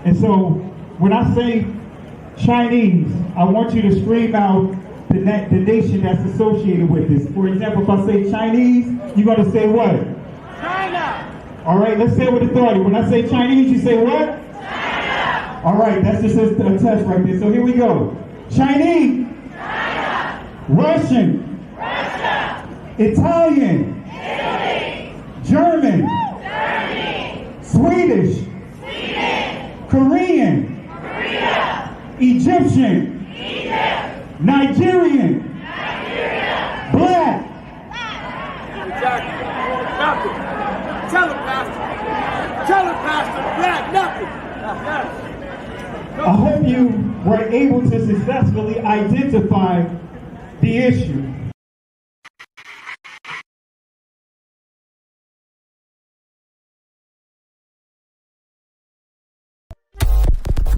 And so when I say Chinese, I want you to scream out the nation that's associated with this. For example, if I say Chinese, you're going to say what? China! All right, let's say it with authority. When I say Chinese, you say what? China! All right, that's just a test right there. So here we go. Chinese. China! Russian. Russia! Italian. Italy! German. Germany! Swedish. Sweden! Korean. Korea! Egyptian. Egypt! Nigerian. Nigeria! Black. Exactly. Nothing. Tell him, Pastor. Tell him, Pastor. Black, nothing. Yes. I hope you were able to successfully identify the issue.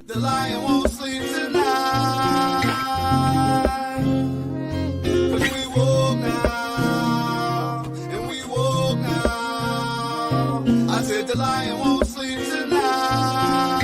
The lion won't sleep tonight, 'cause we woke now, and we woke now. I said the lion won't sleep tonight,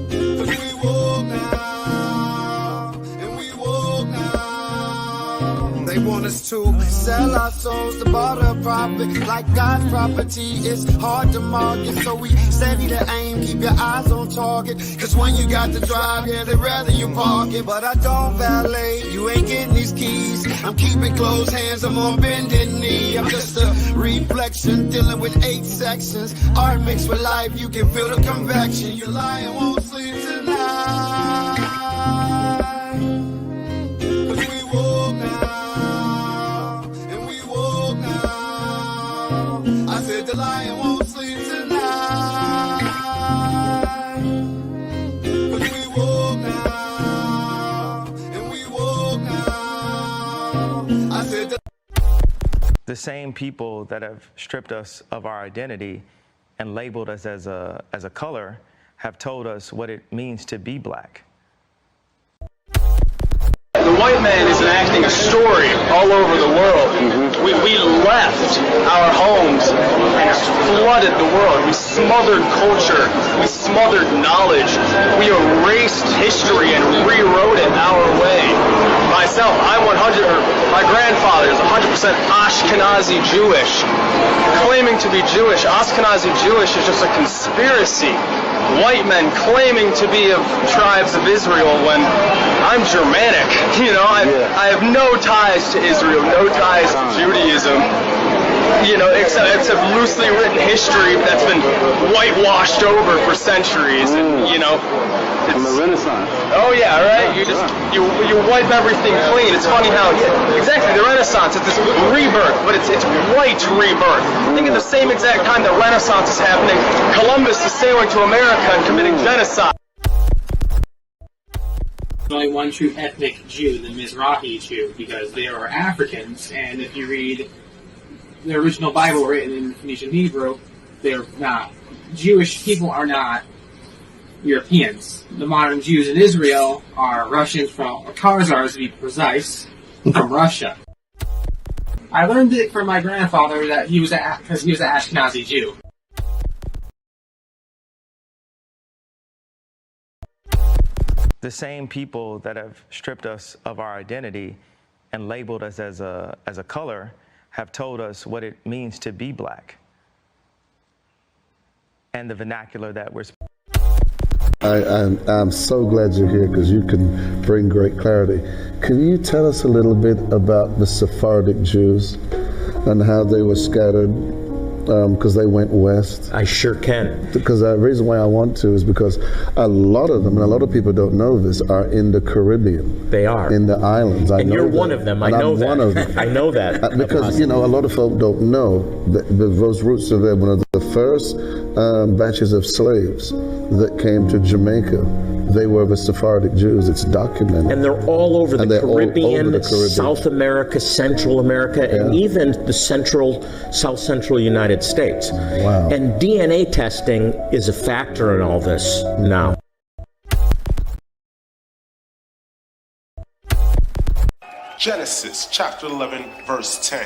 'cause we woke now, and we woke now. They want us to sell our souls to barter profit, like God's property. It's hard to market, so we steady to aim, keep your eyes on target. 'Cause when you got to drive, yeah, they'd rather you park it. But I don't valet, you ain't getting these keys. I'm keeping closed hands, I'm on bended knee. I'm just a reflection, dealing with 8 sections. Art mixed with life, you can feel the convection. Your lion won't sleep tonight, 'cause we woke now, and we woke now. I said the lion won't sleep tonight, 'cause we woke now, and we woke now. I said The same people that have stripped us of our identity and labeled us as a color have told us what it means to be black. The white man is enacting a story all over the world. We left our homes and flooded the world. We smothered culture. We smothered knowledge. We erased history and rewrote it our way. Myself, my grandfather is 100% Ashkenazi Jewish. Claiming to be Jewish, Ashkenazi Jewish is just a conspiracy. White men claiming to be of tribes of Israel when I'm Germanic. You know, I have no ties to Israel, no ties to Judaism. You know, except loosely written history that's been whitewashed over for centuries. And you know, from the Renaissance. Oh yeah, right. You wipe everything clean. It's funny how exactly the Renaissance. It's this rebirth, but it's white rebirth. I think at the same exact time the Renaissance is happening, Columbus is sailing to America and committing genocide. There's only one true ethnic Jew, the Mizrahi Jew, because they are Africans, and if you read the original Bible written in Phoenician Hebrew, they're not. Jewish people are not Europeans. The modern Jews in Israel are Russians or Khazars to be precise, from Russia. I learned it from my grandfather that he was because he was an Ashkenazi Jew. The same people that have stripped us of our identity and labeled us as a color have told us what it means to be black and the vernacular that we're speaking. I'm so glad you're here because you can bring great clarity. Can you tell us a little bit about the Sephardic Jews and how they were scattered because they went west? I sure can. Because the reason why I want to is because a lot of them, and a lot of people don't know this, are in the Caribbean. They are. In the islands. And you're one of them. I know that. I'm one of them. I know that. Because, you know, a lot of folk don't know that those roots are there. One of the first batches of slaves that came to Jamaica, they were the Sephardic Jews. It's documented. And they're all over the Caribbean, South America, Central America, and even the South Central United States. Wow. And DNA testing is a factor in all this now. Genesis chapter 11 verse 10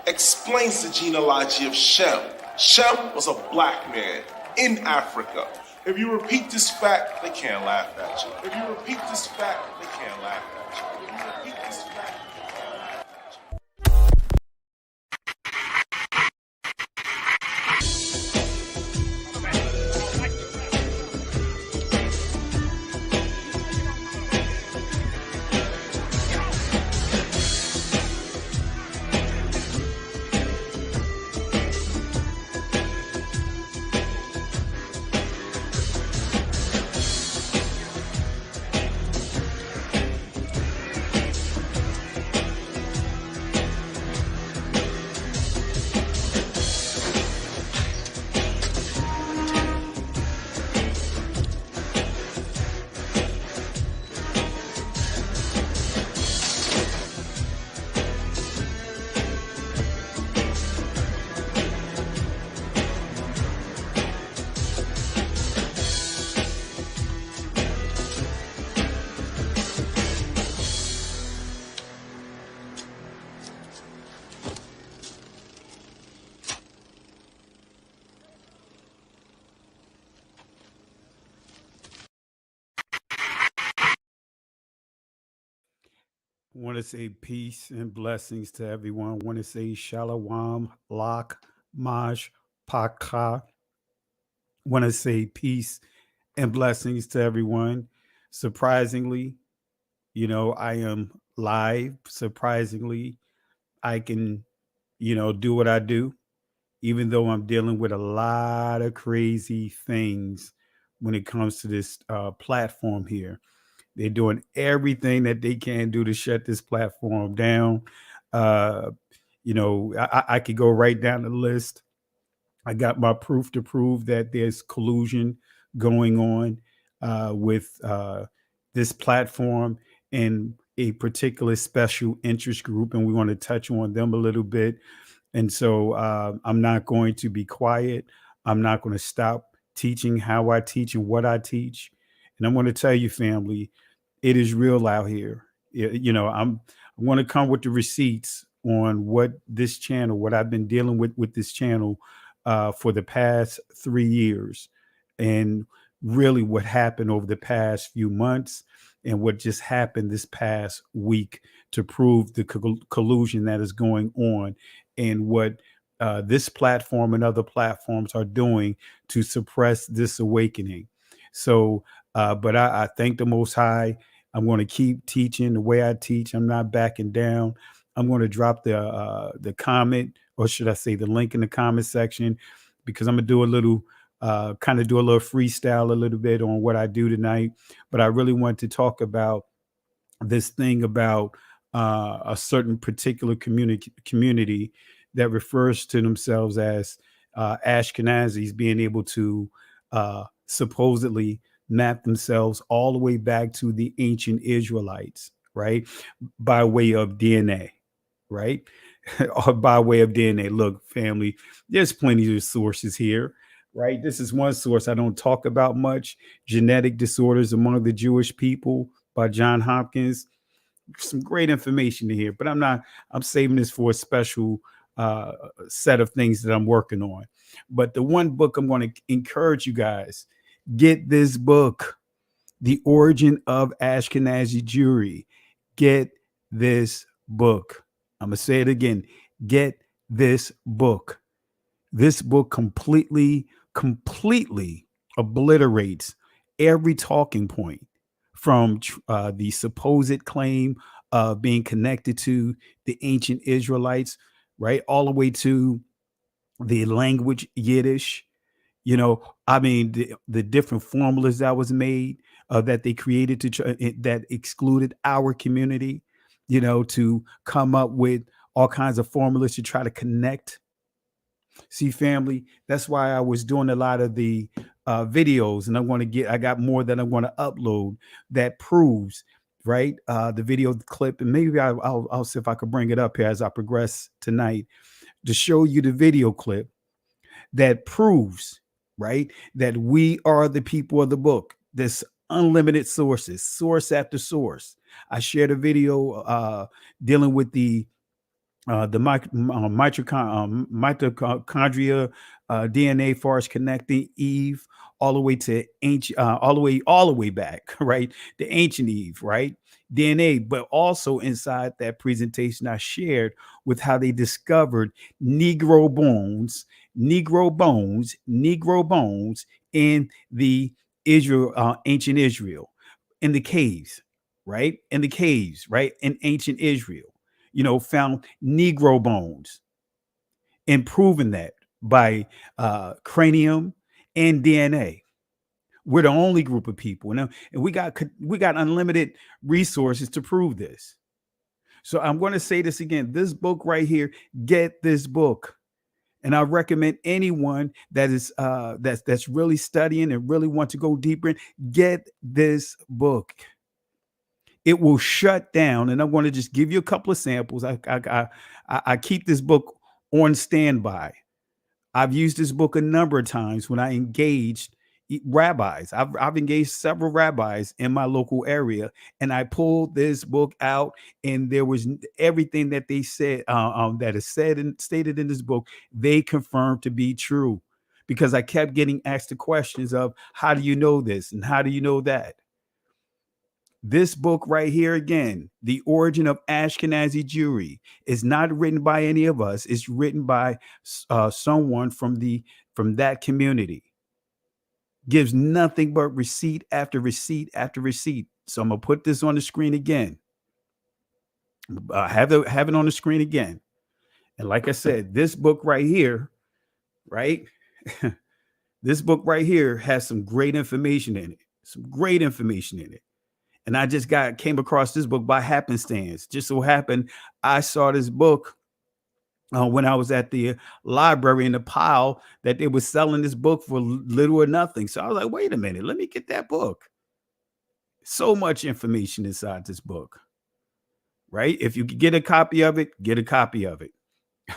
explains the genealogy of Shem. Shem was a black man in Africa. If you repeat this fact, they can't laugh at you. If you repeat this fact, they can't laugh at you. If you repeat this fact, they can't laugh at you. I want to say peace and blessings to everyone. I want to say shalom, lak, maj, paka. I want to say peace and blessings to everyone. Surprisingly, I am live. Surprisingly, I can, do what I do, even though I'm dealing with a lot of crazy things when it comes to this platform here. They're doing everything that they can do to shut this platform down. I could go right down the list. I got my proof to prove that there's collusion going on with this platform and a particular special interest group, and we want to touch on them a little bit. And so I'm not going to be quiet. I'm not going to stop teaching how I teach and what I teach. And I'm going to tell you, family, it is real out here. I want to come with the receipts on what this channel, what I've been dealing with this channel for the past 3 years, and really what happened over the past few months and what just happened this past week to prove the collusion that is going on and what this platform and other platforms are doing to suppress this awakening. So, but I thank the Most High. I'm going to keep teaching the way I teach. I'm not backing down. I'm going to drop the comment, or should I say the link in the comment section, because I'm going to do a little do a little freestyle a little bit on what I do tonight. But I really want to talk about this thing about a certain particular community that refers to themselves as Ashkenazis being able to supposedly map themselves all the way back to the ancient Israelites, right? By way of DNA, right? Or by way of DNA. Look, family, there's plenty of sources here, right? This is one source I don't talk about much. Genetic Disorders Among the Jewish People by John Hopkins. Some great information in here, but I'm saving this for a special set of things that I'm working on. But the one book I'm going to encourage you guys, get this book, The Origin of Ashkenazi Jewry. Get this book. I'm going to say it again. Get this book. This book completely obliterates every talking point from the supposed claim of being connected to the ancient Israelites, right? All the way to the language Yiddish. The different formulas that was made that they created that excluded our community, to come up with all kinds of formulas to try to connect. See, family, that's why I was doing a lot of the videos, and I got more that I'm going to upload that proves, right? The video clip, and maybe I'll see if I could bring it up here as I progress tonight to show you the video clip that proves, right, that we are the people of the book. There's unlimited sources, source after source. I shared a video dealing with the the mitochondria, DNA far as connecting Eve all the way to ancient, all the way back, right? The ancient Eve, right? DNA, but also inside that presentation I shared with how they discovered Negro bones, Negro bones in the ancient Israel, in the caves, right? In the caves, right? In ancient Israel, found Negro bones, and proven that by cranium and DNA. We're the only group of people, and we got unlimited resources to prove this. So I'm going to say this again: this book right here, get this book, and I recommend anyone that is that's really studying and really want to go deeper in, get this book. It will shut down, and I'm going to just give you a couple of samples. I keep this book on standby. I've used this book a number of times when I engaged rabbis. I've engaged several rabbis in my local area, and I pulled this book out, and there was everything that they said, that is said and stated in this book, they confirmed to be true, because I kept getting asked the questions of, how do you know this and how do you know that? This book right here, again, The Origin of Ashkenazi Jewry, is not written by any of us. It's written by someone from that community. Gives nothing but receipt after receipt after receipt. So I'm gonna put this on the screen again. Have it on the screen again. And like I said, this book right here, right? This book right here has some great information in it. Some great information in it. And I just came across this book by happenstance. Just so happened I saw this book when I was at the library in the pile that they were selling this book for little or nothing. So I was like, wait a minute, let me get that book. So much information inside this book, right? If you could get a copy of it, get a copy of it.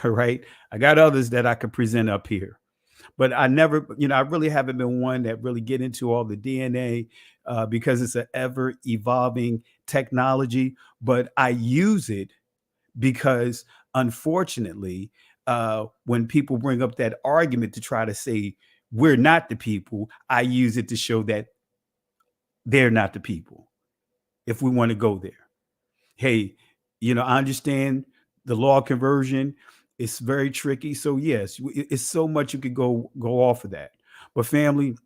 All right. I got others that I could present up here. But I never, I really haven't been one that really get into all the DNA because it's an ever evolving technology. But I use it because, unfortunately, when people bring up that argument to try to say we're not the people, I use it to show that they're not the people. If we want to go there, hey, I understand the law of conversion. It's very tricky. So yes, it's so much you could go off of that. But family,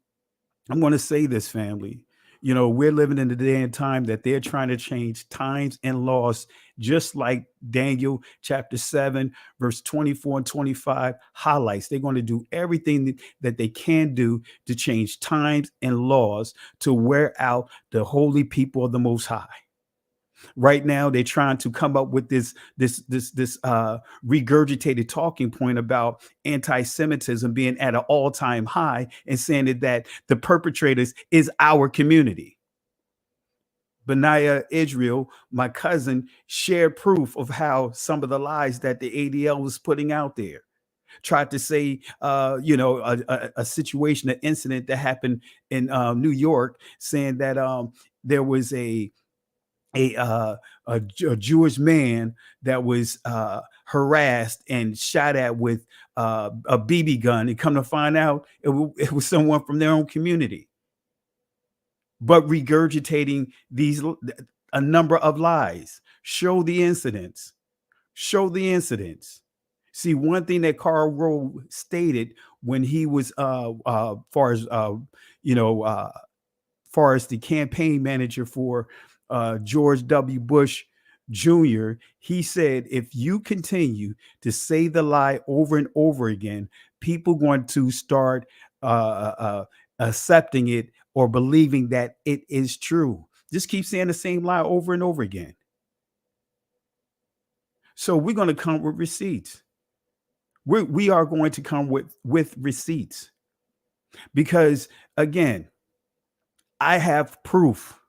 I'm going to say this, family, we're living in the day and time that they're trying to change times and laws, just like Daniel chapter 7, verse 24 and 25 highlights. They're going to do everything that they can do to change times and laws to wear out the holy people of the Most High. Right now, they're trying to come up with this regurgitated talking point about anti-Semitism being at an all-time high, and saying that the perpetrators is our community. Benaiah Israel, my cousin, shared proof of how some of the lies that the ADL was putting out there. Tried to say, a situation, an incident that happened in New York, saying that there was a Jewish man that was harassed and shot at with a BB gun, and come to find out it was someone from their own community. But regurgitating a number of lies. Show the incidents. See, one thing that Karl Rove stated when he was far as the campaign manager for George W. Bush Jr., he said, if you continue to say the lie over and over again, people going to start accepting it or believing that it is true. Just keep saying the same lie over and over again. So we're going to come with receipts. We are going to come with receipts, because again, I have proof.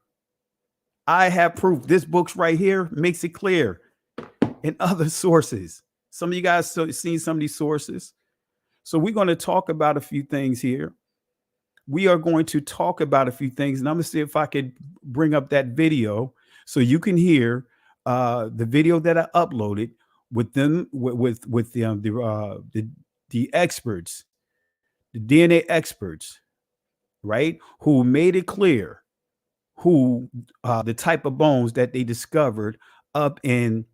This book's right here makes it clear. In other sources, some of you guys seen some of these sources. So we're going to talk about a few things here. We are going to talk about a few things, and I'm going to see if I could bring up that video so you can hear the video that I uploaded with them with the experts, the DNA experts, right, who made it clear who the type of bones that they discovered up in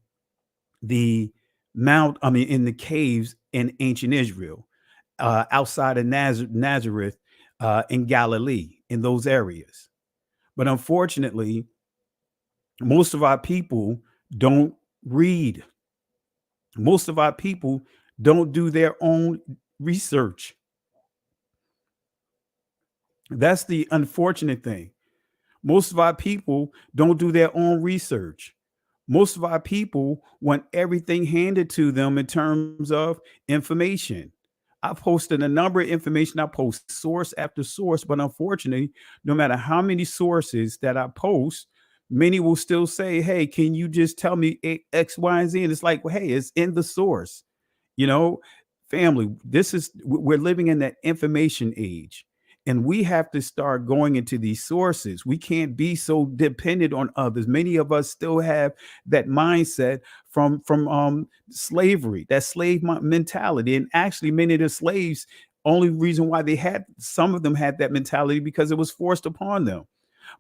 the in the caves in ancient Israel, outside of Nazareth, in Galilee, in those areas. But unfortunately, most of our people don't read. Most of our people don't do their own research. That's the unfortunate thing. Most of our people don't do their own research. Most of our people want everything handed to them in terms of information. I posted a number of information. I post source after source, but unfortunately, no matter how many sources that I post, many will still say, "Hey, can you just tell me X, Y, and Z?" And it's like, well, hey, it's in the source. You know, family, we're living in that information age. And we have to start going into these sources. We can't be so dependent on others. Many of us still have that mindset from slavery, that slave mentality. And actually, many of the slaves, only reason why some of them had that mentality because it was forced upon them.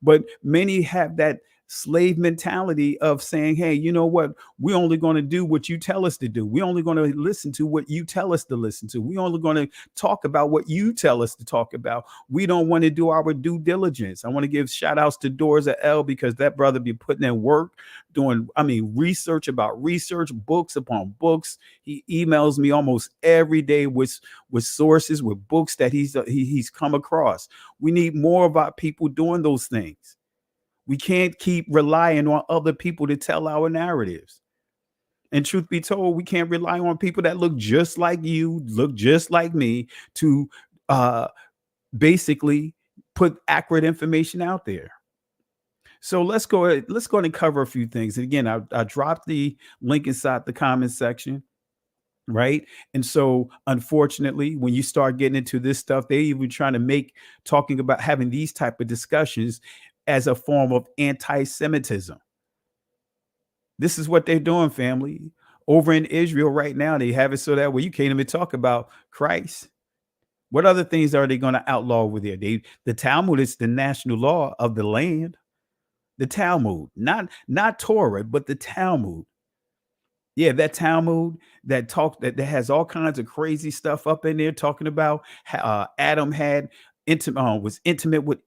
But many have that slave mentality of saying, hey, you know what? We're only going to do what you tell us to do. We're only going to listen to what you tell us to listen to. We're only going to talk about what you tell us to talk about. We don't want to do our due diligence. I want to give shout outs to Doors at L, because that brother be putting in work, doing, research about research, books upon books. He emails me almost every day with sources, with books that he's come across. We need more of our people doing those things. We can't keep relying on other people to tell our narratives. And truth be told, we can't rely on people that look just like you, look just like me, to basically put accurate information out there. So let's go and cover a few things. And again, I dropped the link inside the comment section. Right. And so, unfortunately, when you start getting into this stuff, they even trying to talking about having these type of discussions as a form of anti-Semitism. This is what they're doing, family. Over in Israel right now, they have it so that way you can't even talk about Christ. What other things are they going to outlaw over there? The Talmud is the national law of the land. The Talmud, not Torah, but the Talmud. Yeah, that Talmud that has all kinds of crazy stuff up in there, talking about Adam was intimate with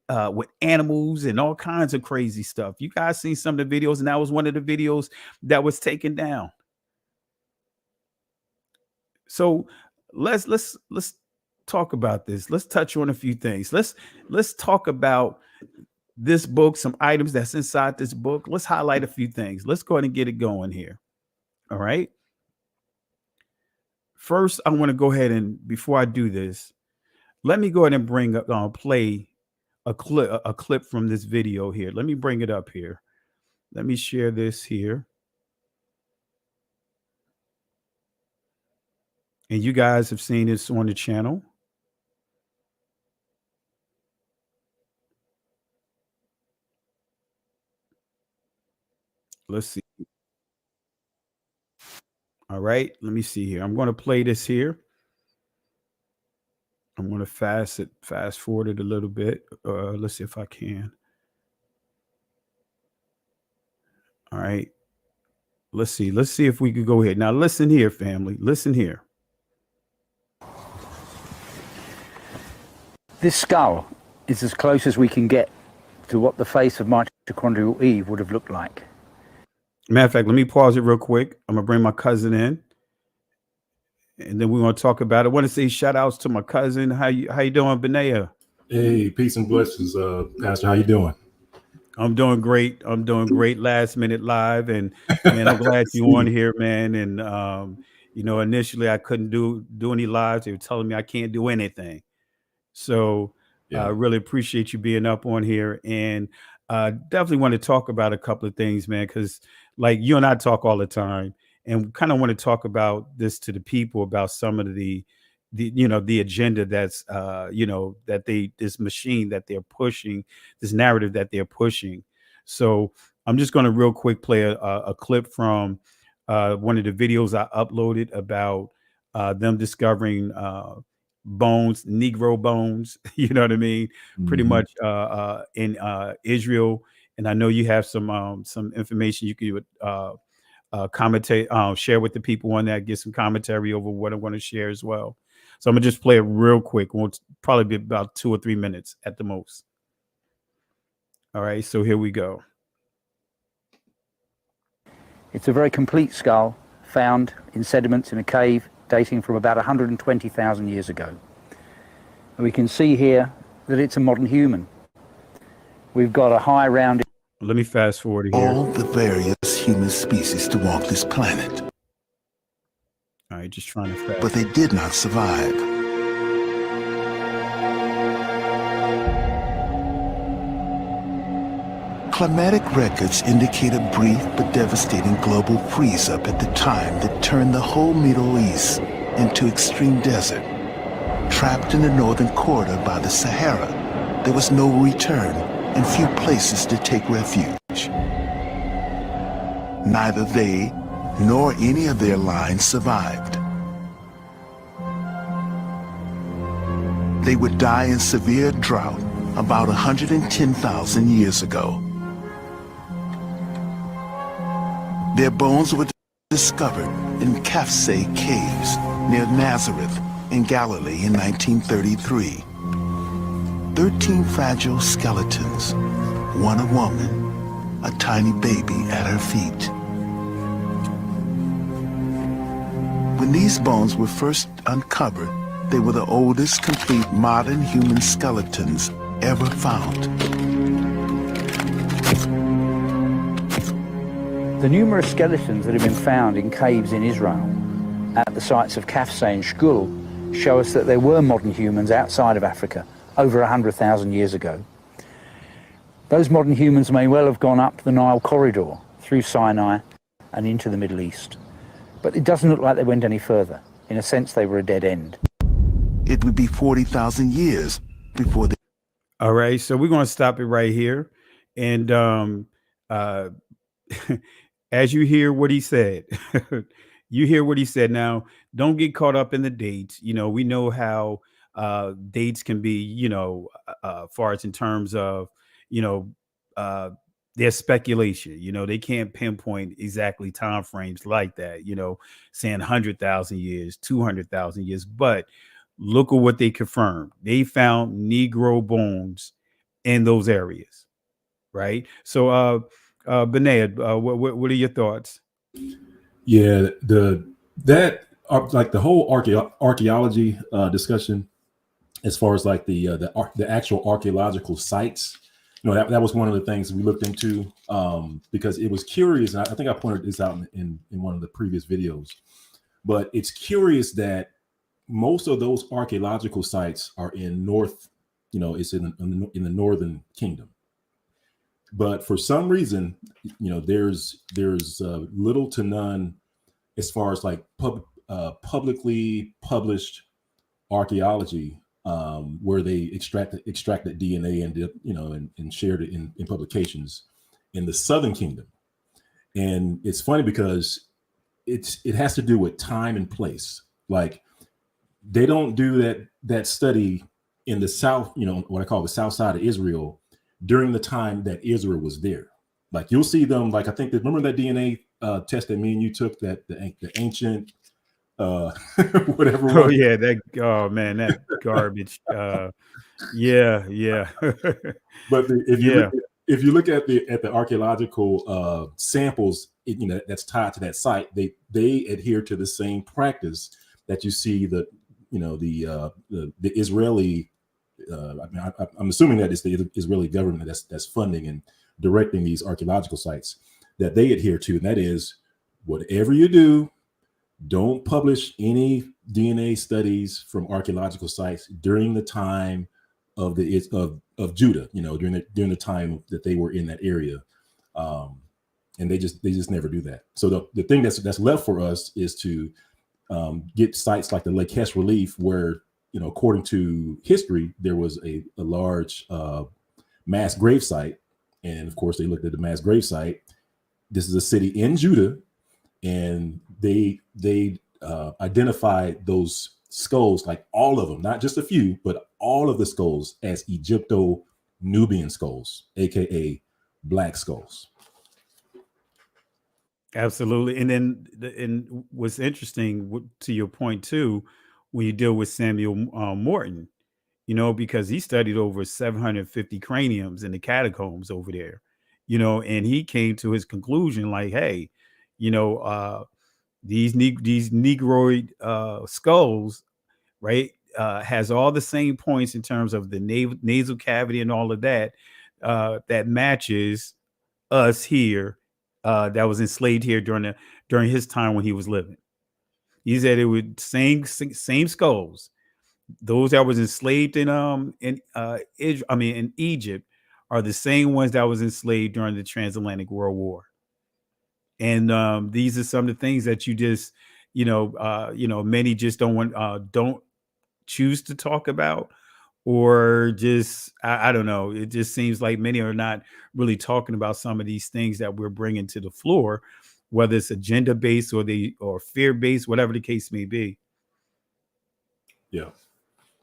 animals and all kinds of crazy stuff. You guys seen some of the videos, and that was one of the videos that was taken down. So let's talk about this. Let's touch on a few things. Let's talk about this book, some items that's inside this book. Let's highlight a few things. Let's go ahead and get it going here. All right. First, I want to go ahead and, before I do this, let me go ahead and play a clip from this video here. Let me bring it up here. Let me share this here. And you guys have seen this on the channel. Let's see. All right, let me see here. I'm going to play this here. I'm going to fast forward it a little bit. Let's see if I can. All right. Let's see. Let's see if we could go ahead. Now, listen here, family. Listen here. This skull is as close as we can get to what the face of mitochondrial Eve would have looked like. Matter of fact, let me pause it real quick. I'm going to bring my cousin in, and then we're going to talk about it. I want to say shout outs to my cousin. How you doing, Benaya? Hey, peace and blessings, Pastor. How you doing? I'm doing great. Last minute live, and man, I'm glad you on here, man. And initially I couldn't do any lives. They were telling me I can't do anything. So I really appreciate you being up on here, and definitely want to talk about a couple of things, man, because like you and I talk all the time, and kind of want to talk about this to the people about some of the agenda that's this machine that they're pushing, this narrative that they're pushing. So I'm just going to real quick play a clip from one of the videos I uploaded about them discovering bones, Negro bones, you know what I mean? Pretty much in Israel. And I know you have some information you could commentate, share with the people on that, get some commentary over what I'm going to share as well. So I'm gonna just play it real quick. Won't probably be about 2 or 3 minutes at the most. All right, so here we go. It's a very complete skull found in sediments in a cave dating from about 120,000 years ago. And we can see here that it's a modern human. We've got a high rounded... Let me fast forward here. All the various human species to walk this planet. All right, just trying to fast. But they did not survive. Climatic records indicate a brief but devastating global freeze-up at the time that turned the whole Middle East into extreme desert. Trapped in the northern corridor by the Sahara, there was no return and few places to take refuge. Neither they nor any of their lines survived. They would die in severe drought about 110,000 years ago. Their bones were discovered in Kafse caves near Nazareth in Galilee in 1933. 13 fragile skeletons, one a woman, a tiny baby at her feet. When these bones were first uncovered, they were the oldest complete modern human skeletons ever found. The numerous skeletons that have been found in caves in Israel at the sites of Kafse and Shkul show us that there were modern humans outside of Africa over 100,000 years ago. Those modern humans may well have gone up the Nile corridor through Sinai and into the Middle East. But it doesn't look like they went any further. In a sense, they were a dead end. It would be 40,000 years before they... All right, so we're going to stop it right here. And as you hear what he said, you hear what he said. Now, don't get caught up in the dates. You know, we know how dates can be, you know, far as in terms of, you know, there's speculation. You know, they can't pinpoint exactly time frames like that, you know, saying 100,000 years, 200,000 years. But look at what they confirmed. They found Negro bones in those areas, right? So, Benayed, what are your thoughts? Yeah, the whole archaeology discussion, as far as like the actual archaeological sites, you know, that was one of the things we looked into because it was curious. And I think I pointed this out in one of the previous videos, but it's curious that most of those archaeological sites are in it's in the northern kingdom. But for some reason, you know, there's little to none as far as like publicly published archaeology where they extracted DNA and shared it in publications in the Southern Kingdom. And it's funny because it has to do with time and place. Like they don't do that study in the South, you know, what I call the South side of Israel during the time that Israel was there. Like you'll see them, like I think remember that DNA test that me and you took, that the ancient whatever. Oh yeah, that garbage. Yeah. But if you look at the archaeological samples, that's tied to that site, they adhere to the same practice that you see the Israeli. I'm assuming that it's the Israeli government that's funding and directing these archaeological sites that they adhere to, and that is, whatever you do, don't publish any DNA studies from archaeological sites during the time of Judah, you know, during the time that they were in that area, and they just never do that. So the thing that's left for us is to get sites like the Lakesh relief, where, you know, according to history, there was a large mass grave site, and of course they looked at the mass grave site. This is a city in Judah and they identified those skulls, like all of them, not just a few, but all of the skulls, as Egypto-Nubian skulls, aka black skulls. Absolutely. And then and what's interesting to your point too, when you deal with Samuel Morton, because he studied over 750 craniums in the catacombs over there, and he came to his conclusion like, hey, these negroid skulls, right, has all the same points in terms of the nasal cavity and all of that, that matches us here, that was enslaved here during his time when he was living. He said it would same skulls. Those that was enslaved in Egypt are the same ones that was enslaved during the Transatlantic World War. And these are some of the things that you just, many just don't choose to talk about, or just, I don't know. It just seems like many are not really talking about some of these things that we're bringing to the floor, whether it's agenda based or fear based, whatever the case may be. Yeah.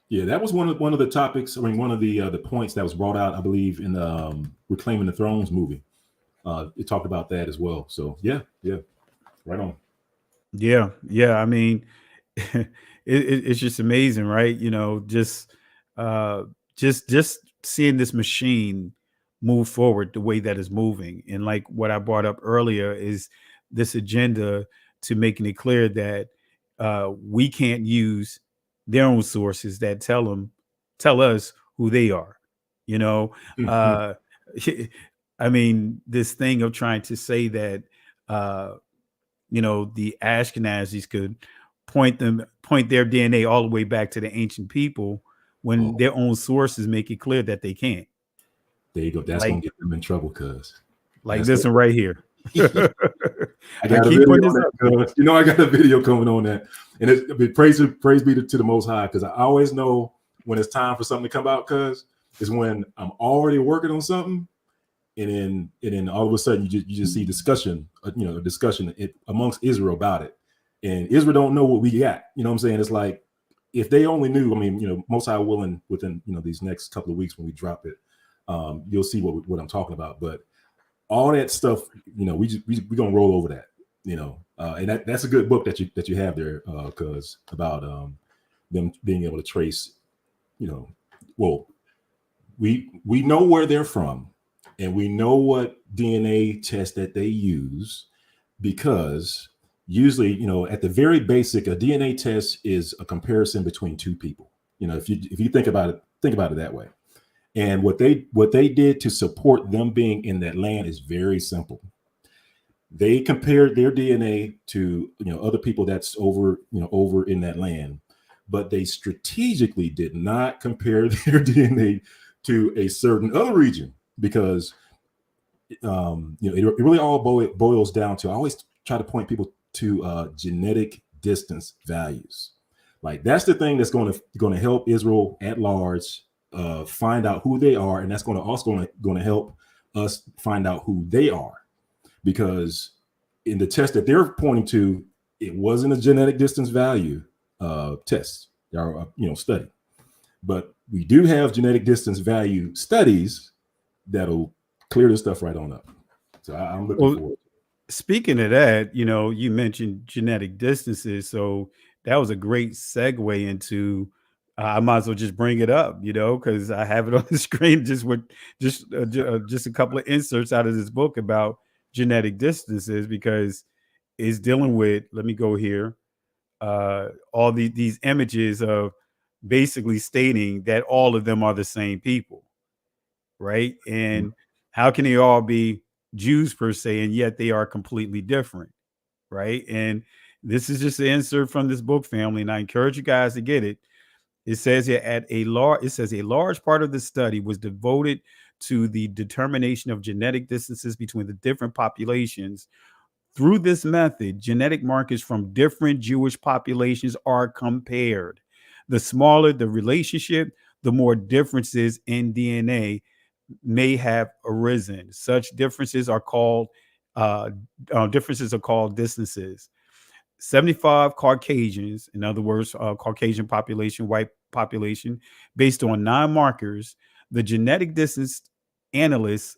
Yeah, that was one of the topics. I mean, one of the points that was brought out, I believe, in the Reclaiming the Thrones movie. It talked about that as well. So yeah, right on. Yeah. I mean, it's just amazing, right? Just seeing this machine move forward the way that it's moving, and like what I brought up earlier is this agenda to making it clear that we can't use their own sources that tell us who they are. I mean, this thing of trying to say that the Ashkenazis could point their DNA all the way back to the ancient people when their own sources make it clear that they can't. There you go. That's gonna get them in trouble, cuz. Like this one right here. I got a video on that, I got a video coming on that, and praise be to the Most High, because I always know when it's time for something to come out, cuz is when I'm already working on something, and then all of a sudden you just see discussion amongst Israel about it, and Israel don't know what we got. You know what I'm saying? It's like, if they only knew. I mean, Most High willing, within these next couple of weeks when we drop it, you'll see what I'm talking about. But all that stuff, we're gonna roll over that, and that's a good book that you have there, cuz about them being able to trace, well, we know where they're from, and we know what DNA test that they use, because usually, at the very basic, a DNA test is a comparison between two people. If you think about it that way. And what they did to support them being in that land is very simple. They compared their DNA to other people that's over in that land, but they strategically did not compare their DNA to a certain other region, because it really all boils down to, I always try to point people to genetic distance values. Like, that's the thing that's going to help Israel at large find out who they are, and that's going to help us find out who they are, because in the test that they're pointing to, it wasn't a genetic distance value test or study, but we do have genetic distance value studies that'll clear this stuff right on up. So I'm looking forward. Speaking of that, you mentioned genetic distances, so that was a great segue into. I might as well just bring it up, because I have it on the screen just a couple of inserts out of this book about genetic distances, because it's dealing with. Let me go here. All these images of basically stating that all of them are the same people, right? And how can they all be Jews per se, and yet they are completely different, right? And this is just an insert from this book, family, and I encourage you guys to get it. It says here a large part of the study was devoted to the determination of genetic distances between the different populations. Through this method, genetic markers from different Jewish populations are compared. The smaller the relationship, the more differences in DNA may have arisen. Such differences are called differences are called distances. 75 Caucasians, in other words, Caucasian population, white population, based on 9 markers. The genetic distance analysis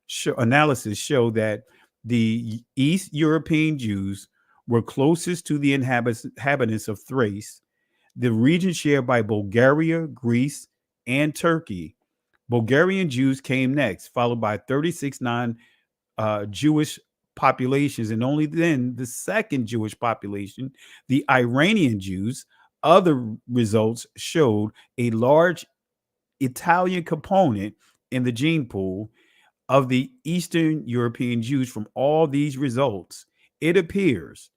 show that the East European Jews were closest to the inhabitants of Thrace, the region shared by Bulgaria, Greece, and Turkey. Bulgarian Jews came next, followed by 36 non-Jewish populations, and only then the second Jewish population, the Iranian Jews. Other results showed a large Italian component in the gene pool of the Eastern European Jews. From all these results, it appears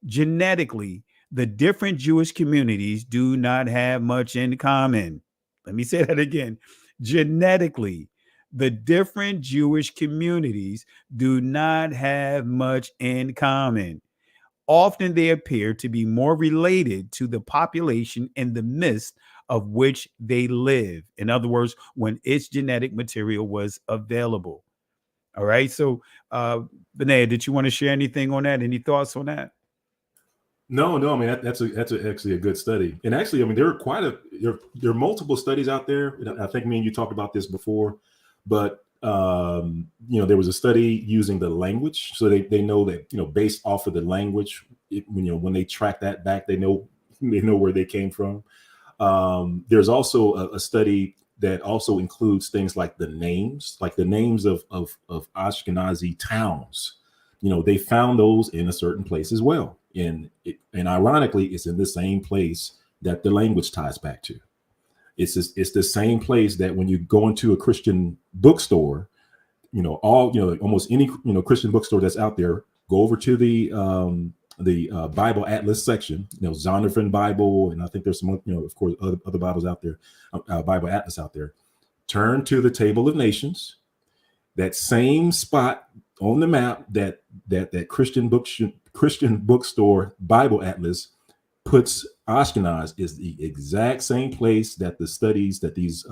genetically the different Jewish communities do not have much in common. Let me say that again. Genetically, the different Jewish communities do not have much in common. Often they appear to be more related to the population in the midst of which they live. In other words, when its genetic material was available. All right. So, Benea, did you want to share anything on that? Any thoughts on that? No. I mean, that's actually a good study. And actually, I mean, there are multiple studies out there. I think me and you talked about this before, but there was a study using the language, so they know that based off of the language, when they track that back, they know where they came from. There's also a study that also includes things like the names of Ashkenazi towns. They found those in a certain place as well. And ironically, it's in the same place that the language ties back to. It's the same place that when you go into a Christian bookstore, almost any Christian bookstore that's out there, go over to the Bible Atlas section, Zondervan Bible, and I think there's some, of course, other Bibles out there, Bible Atlas out there. Turn to the Table of Nations, that same spot on the map that Christian bookstore Bible Atlas puts Ashkenaz, is the exact same place that these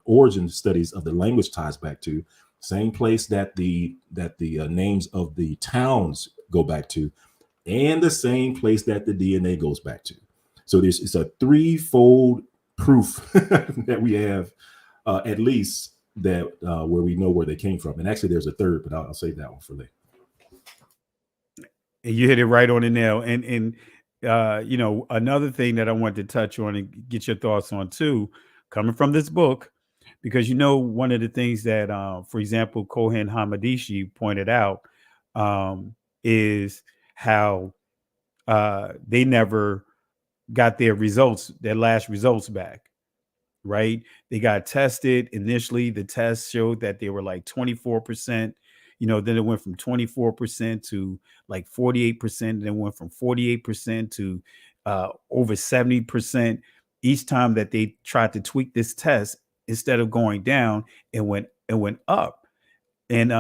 origin studies of the language ties back to, same place that the names of the towns go back to, and the same place that the DNA goes back to. So it's a threefold proof that we have, at least that where we know where they came from. And actually, there's a third, but I'll save that one for later. And you hit it right on the nail. And another thing that I want to touch on and get your thoughts on too, coming from this book, because one of the things that, for example, Cohen Hamadishi pointed out is how they never got their last results back. Right? They got tested initially. The test showed that they were like 24%. Then it went from 24% to like 48%. Then went from 48% to over 70%. Each time that they tried to tweak this test, instead of going down, it went up. And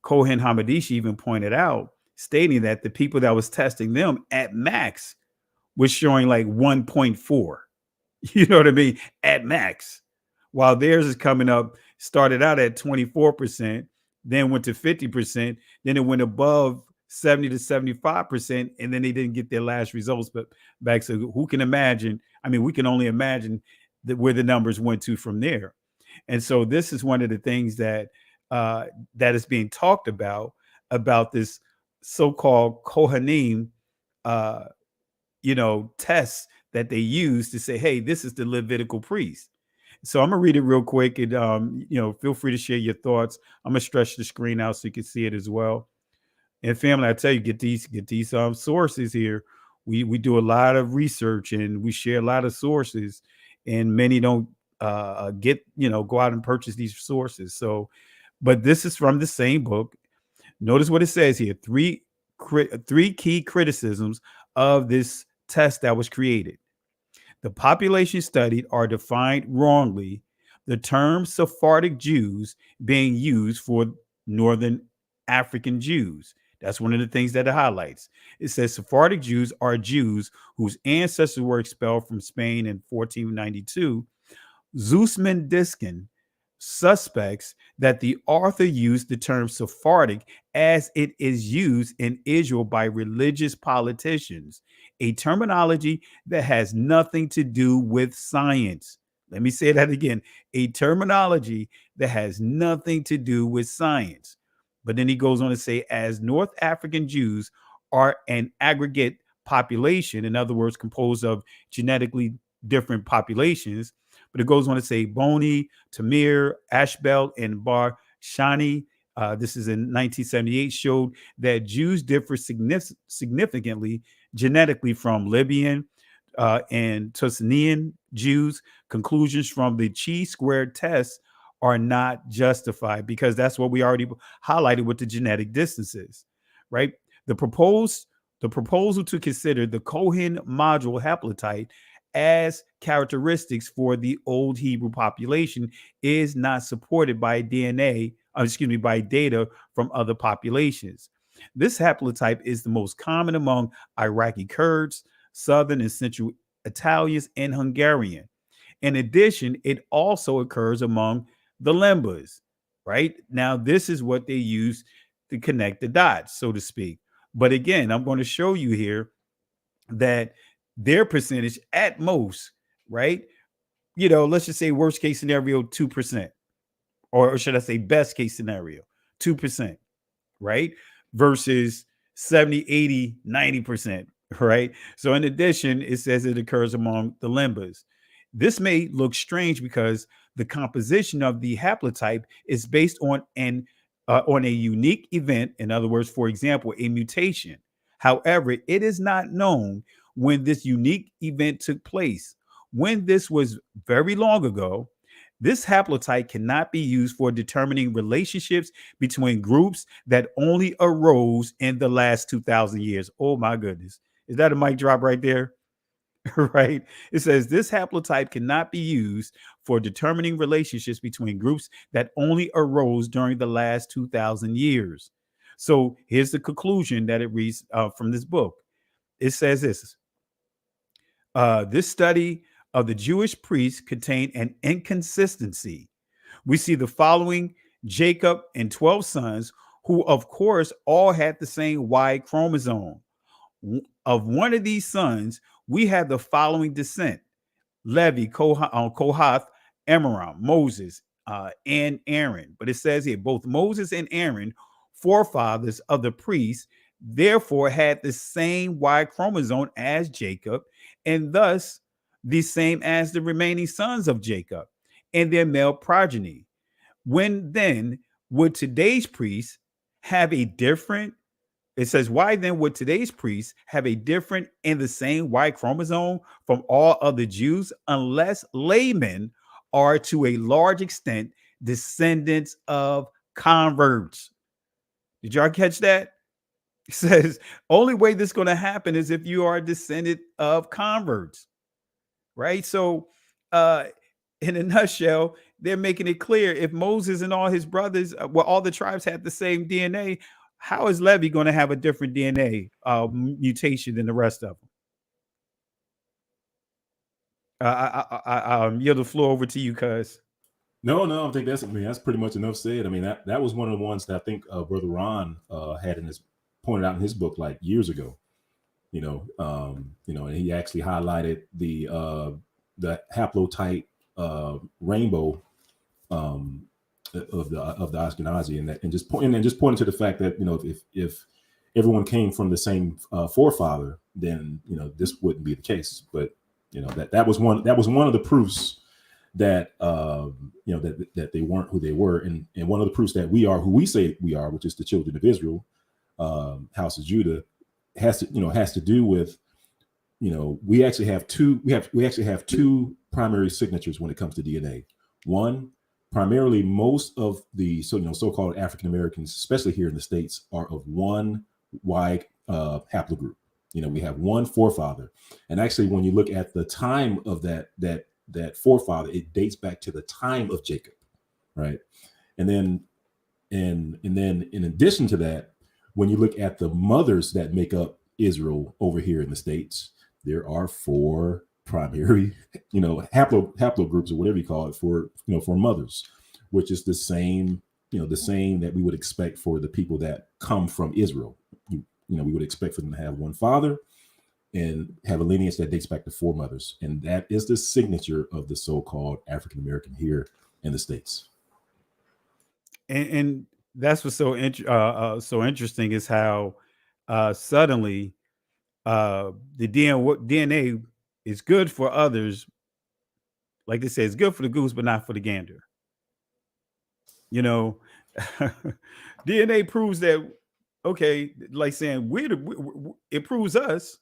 Cohen Hamadishi even pointed out, stating that the people that was testing them at max was showing like 1.4. You know what I mean? At max. While theirs is coming up, started out at 24%, then went to 50%, then it went above 70 to 75%, and then they didn't get their last results but back. So who can imagine? I mean, we can only imagine where the numbers went to from there. And so this is one of the things that that is being talked about this so-called Kohanim, tests that they use to say, hey, this is the Levitical priest. So I'm gonna read it real quick, and feel free to share your thoughts. I'm gonna stretch the screen out so you can see it as well. And family, I tell you, get these sources here. We do a lot of research and we share a lot of sources, and many don't go out and purchase these sources. So, but this is from the same book. Notice what it says here: three key criticisms of this test that was created. The population studied are defined wrongly, the term Sephardic Jews being used for Northern African Jews. That's one of the things that it highlights. It says Sephardic Jews are Jews whose ancestors were expelled from Spain in 1492. Zusman Diskin, suspects that the author used the term Sephardic as it is used in Israel by religious politicians, a terminology that has nothing to do with science. Let me say that again, a terminology that has nothing to do with science. But then he goes on to say, as North African Jews are an aggregate population, in other words, composed of genetically different populations. But it goes on to say Boni, Tamir, Ashbel, and Bar Shani. This is in 1978, showed that Jews differ significantly genetically from Libyan and Tuscanian Jews. Conclusions from the chi-squared test are not justified because that's what we already highlighted with the genetic distances, right? The proposal to consider the Cohen module haplotype as characteristics for the old Hebrew population is not supported by by data from other populations. This haplotype is the most common among Iraqi Kurds, Southern and Central Italians, and Hungarian. In addition, it also occurs among the Lembas, right? Now, this is what they use to connect the dots, so to speak. But again, I'm going to show you here that their percentage at most, right? Let's just say worst case scenario, 2%, or should I say best case scenario, 2%, right? Versus 70, 80, 90%, right? So in addition, it says it occurs among the Lembas. This may look strange because the composition of the haplotype is based on a unique event. In other words, for example, a mutation. However, it is not known when this unique event took place. When this was very long ago, this haplotype cannot be used for determining relationships between groups that only arose in the last 2,000 years. Oh my goodness. Is that a mic drop right there? Right? It says this haplotype cannot be used for determining relationships between groups that only arose during the last 2,000 years. So here's the conclusion that it reads from this book. It says this. This study of the Jewish priests contained an inconsistency. We see the following: Jacob and 12 sons, who of course all had the same Y chromosome. Of one of these sons, we have the following descent: Levi, Kohath, Amram, Moses, and Aaron. But it says here, both Moses and Aaron, forefathers of the priests, therefore had the same Y chromosome as Jacob, and thus the same as the remaining sons of Jacob and their male progeny. When then would today's priests have a different? It says, why then would today's priests have a different and the same Y chromosome from all other Jews, unless laymen are to a large extent descendants of converts? Did y'all catch that? It says only way this is going to happen is if you are a descendant of converts, right? So in a nutshell, they're making it clear, if Moses and all his brothers, all the tribes had the same DNA, how is Levi going to have a different DNA mutation than the rest of them? I yield the floor over to you, cuz. No, I think that's pretty much enough said. I mean, that was one of the ones that I think Brother Ron had pointed out in his book like years ago. And he actually highlighted the haplotype rainbow of the Ashkenazi, and just pointing to the fact that if everyone came from the same forefather, then this wouldn't be the case. But that was one of the proofs that that they weren't who they were, and one of the proofs that we are who we say we are, which is the children of Israel, house of Judah, has to do with we actually have two primary signatures when it comes to DNA. One, primarily most of the so-called African Americans, especially here in the States, are of one Y haplogroup. We have one forefather, and actually, when you look at the time of that forefather, it dates back to the time of Jacob, right? And then in addition to that, when you look at the mothers that make up Israel over here in the States, there are four primary, haplogroups, or whatever you call it, for mothers. which is the same, the same that we would expect for the people that come from Israel. We would expect for them to have one father and have a lineage that dates back to 4 mothers. And that is the signature of the so-called African American here in the States. And that's what's so so interesting is how suddenly the DNA is good for others. Like they say, it's good for the goose, but not for the gander. DNA proves that, okay, like saying it proves us,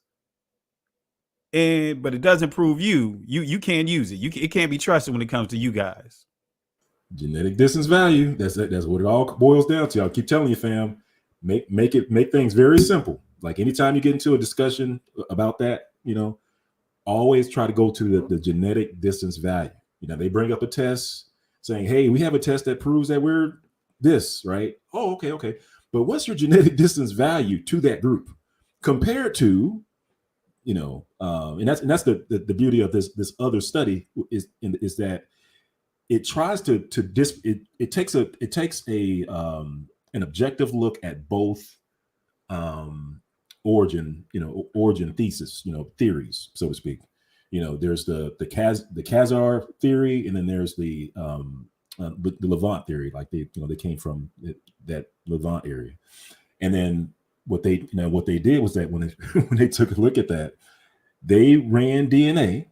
but it doesn't prove you. You can't use it. It can't be trusted when it comes to you guys. Genetic distance value. That's what it all boils down to. I'll keep telling you, fam. Make things very simple. Like anytime you get into a discussion about that, always try to go to the genetic distance value. They bring up a test saying, hey, we have a test that proves that we're this, right? Oh, okay. But what's your genetic distance value to that group compared to, and that's the beauty of this other study is that it tries it takes an objective look at both origin thesis, theories, so to speak. There's the Khazar theory, and then there's the Levant theory, like they came from that Levant area. And then what they did was that when they took a look at that, they ran DNA,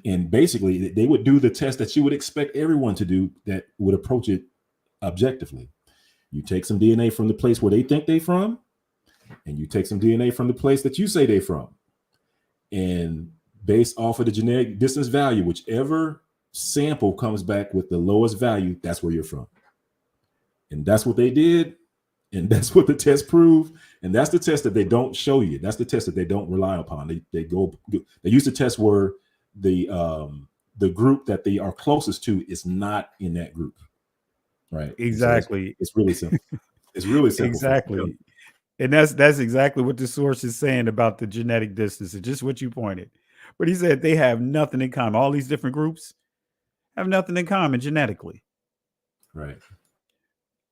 and basically they would do the test that you would expect everyone to do that would approach it objectively. You take some DNA from the place where they think they're from, and you take some DNA from the place that you say they're from, and based off of the genetic distance value, whichever sample comes back with the lowest value, that's where you're from. And that's what they did, and that's what the test proved, and that's the test that they don't show you. That's the test that they don't rely upon. They use the test where the group that they are closest to is not in that group, right? Exactly. So it's really simple. It's really simple. Exactly. And that's exactly what the source is saying about the genetic distance. It's just what you pointed. But he said they have nothing in common. All these different groups have nothing in common genetically. Right.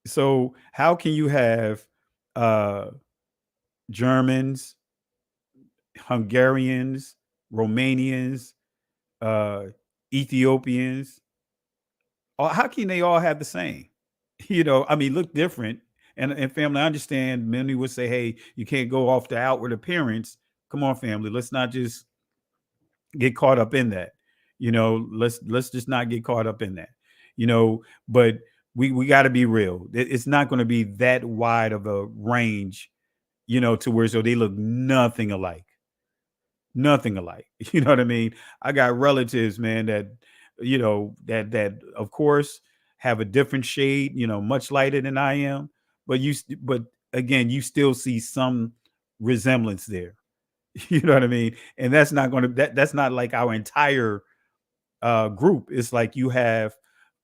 So how can you have Germans, Hungarians, Romanians, Ethiopians? How can they all have the same? Look different. And family, I understand many would say, hey, you can't go off the outward appearance. Come on, family. Let's not just get caught up in that. Let's just not get caught up in that. But we got to be real. It's not going to be that wide of a range, to where so they look nothing alike. Nothing alike. You know what I mean? I got relatives, man, that that of course have a different shade, much lighter than I am. But again, you still see some resemblance there. You know what I mean? And that's not going to that's not like our entire group. It's like you have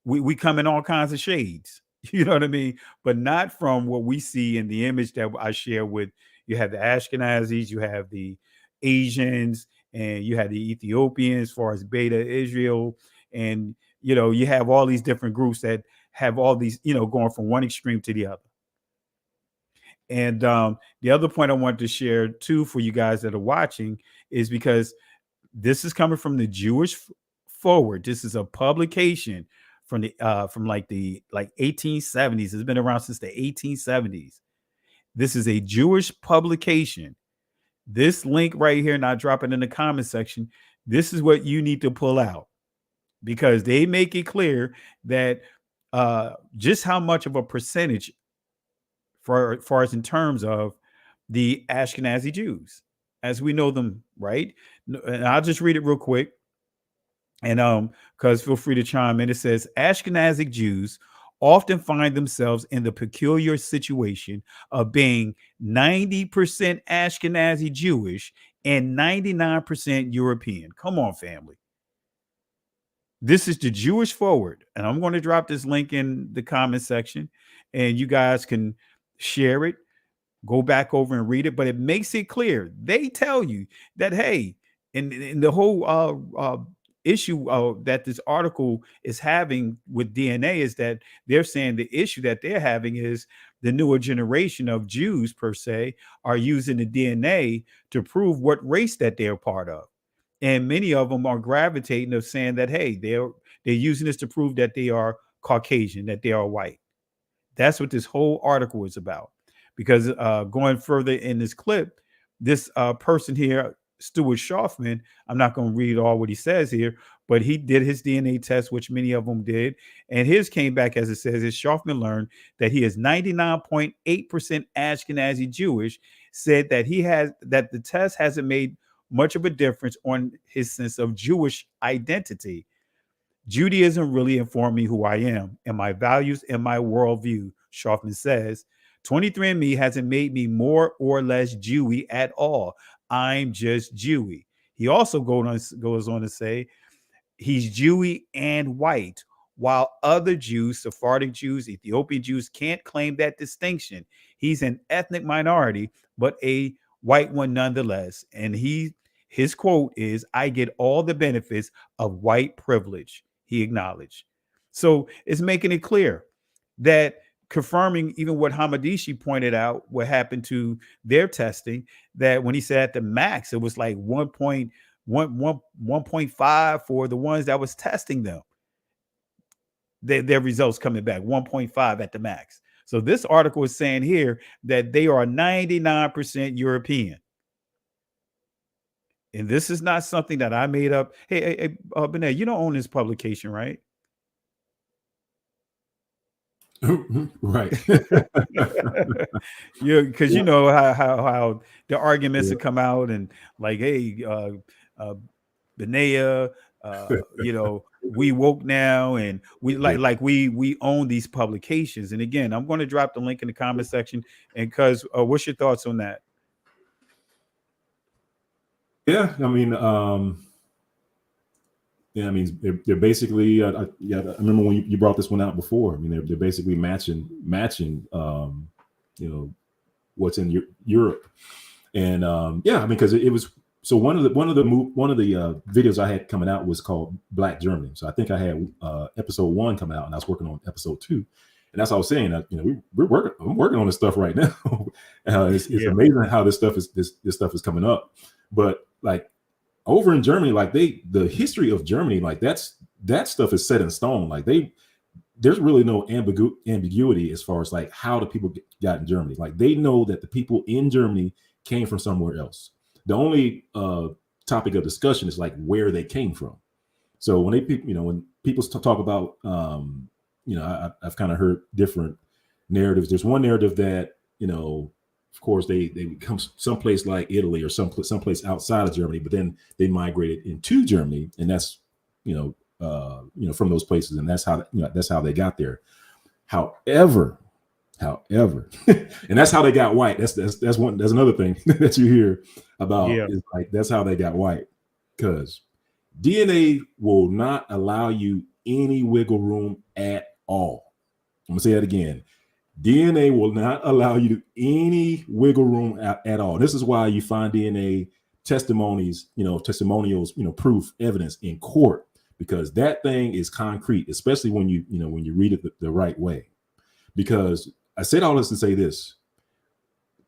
we come in all kinds of shades. You know what I mean? But not from what we see in the image that I share with you. Have the Ashkenazis, you have the Asians, and you have the Ethiopians, as far as Beta Israel, and you have all these different groups that have all these going from one extreme to the other. And the other point I wanted to share too for you guys that are watching is because this is coming from the Jewish Forward. This is a publication from the 1870s. It's been around since the 1870s. This is a Jewish publication. This link right here, and I'll drop it in the comment section. This is what you need to pull out, because they make it clear that just how much of a percentage for far as in terms of the Ashkenazi Jews as we know them, right? And I'll just read it real quick. And because feel free to chime in. It says Ashkenazic Jews often find themselves in the peculiar situation of being 90% Ashkenazi Jewish and 99% European. Come on, family. This is the Jewish Forward, and I'm going to drop this link in the comment section, and you guys can share it, go back over and read it. But it makes it clear. They tell you that, hey, in the whole issue that this article is having with DNA is that they're saying the issue that they're having is the newer generation of Jews per se are using the DNA to prove what race that they're part of. And many of them are gravitating of saying that, hey, they're using this to prove that they are Caucasian, that they are white. That's what this whole article is about. Because going further in this clip, this person here, Stuart Schaufman, I'm not going to read all what he says here, but he did his DNA test, which many of them did. And his came back, as it says, as Schaufman learned that he is 99.8% Ashkenazi Jewish, said that that the test hasn't made much of a difference on his sense of Jewish identity. Judaism really informed me who I am and my values and my worldview, Schaufman says. 23andMe hasn't made me more or less Jewy at all. I'm just Jewy. He also goes on to say he's Jewy and white, while other Jews, Sephardic Jews, Ethiopian Jews, can't claim that distinction. He's an ethnic minority, but a white one nonetheless. And his quote is, "I get all the benefits of white privilege," he acknowledged. So it's making it clear that, confirming even what Hamadishi pointed out, what happened to their testing, that when he said at the max, it was like 1.5 for the ones that was testing them. Their results coming back 1.5 at the max. So this article is saying here that they are 99% European. And this is not something that I made up. Hey, Benet, you don't own this publication, right? Right. Yeah, because you know how the arguments have come out and like, hey, Benea, you know, we woke now, and we we own these publications. And again, I'm going to drop the link in the comment section. And cuz what's your thoughts on that? Yeah, I mean, they're basically. I remember when you brought this one out before. I mean, they're basically matching, you know, what's in Europe, and yeah, I mean, because it was so one of the videos I had coming out was called Black Germany. So I think I had episode 1 come out, and I was working on episode 2, and that's what I was saying. That, you know, I'm working on this stuff right now. It's amazing how this stuff is coming up, but like over in Germany, like the history of Germany, like that stuff is set in stone. Like there's really no ambiguity as far as like how the people got in Germany. Like they know that the people in Germany came from somewhere else. The only topic of discussion is like where they came from. So when when people talk about, you know, I've kind of heard different narratives. There's one narrative that, you know, of course, they come someplace like Italy or someplace outside of Germany, but then they migrated into Germany, and that's from those places, and that's how they got there. However, and that's how they got white. That's another thing that you hear about is like that's how they got white, because DNA will not allow you any wiggle room at all. I'm gonna say that again. DNA will not allow you any wiggle room at all. This is why you find DNA testimonials, proof, evidence in court, because that thing is concrete, especially when you read it the right way. Because I said all this to say this: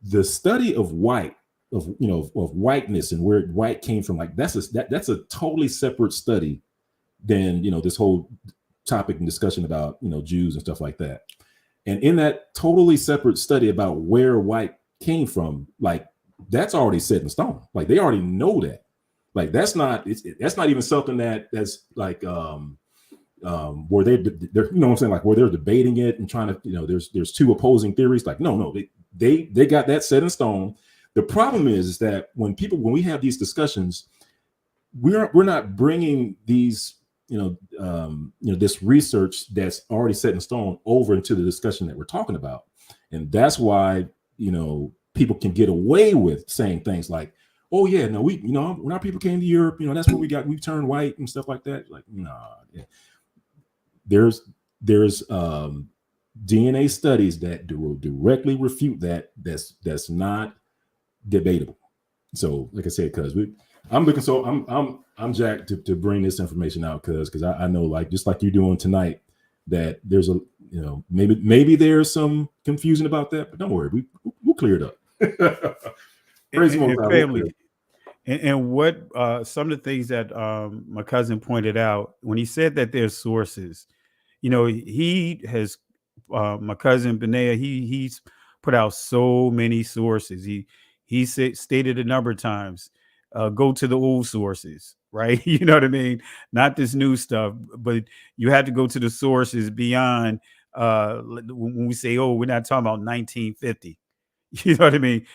the study of whiteness and where white came from, like that's a totally separate study than this whole topic and discussion about Jews and stuff like that. And in that totally separate study about where white came from, like that's already set in stone. Like they already know that. Like that's not even something that's like where they're what I'm saying, like where they're debating it and trying to there's two opposing theories. Like no, they got that set in stone. The problem is that when we have these discussions, we're not bringing these this research that's already set in stone over into the discussion that we're talking about. And that's why, people can get away with saying things like, oh yeah, no, when our people came to Europe, that's where we turned white and stuff like that. Like, nah, yeah. There's DNA studies that will directly refute that. That's not debatable. So like I said, because I'm looking. So I'm jacked to bring this information out because I know, like, just like you're doing tonight, that there's a, maybe there's some confusion about that, but don't worry, we'll clear it up. Praise the Most High, family. And what some of the things that my cousin pointed out when he said that there's sources, he has my cousin Benea, he's put out so many sources. He stated a number of times, go to the old sources, right? You know what I mean? Not this new stuff, but you have to go to the sources beyond when we say, oh, we're not talking about 1950. You know what I mean?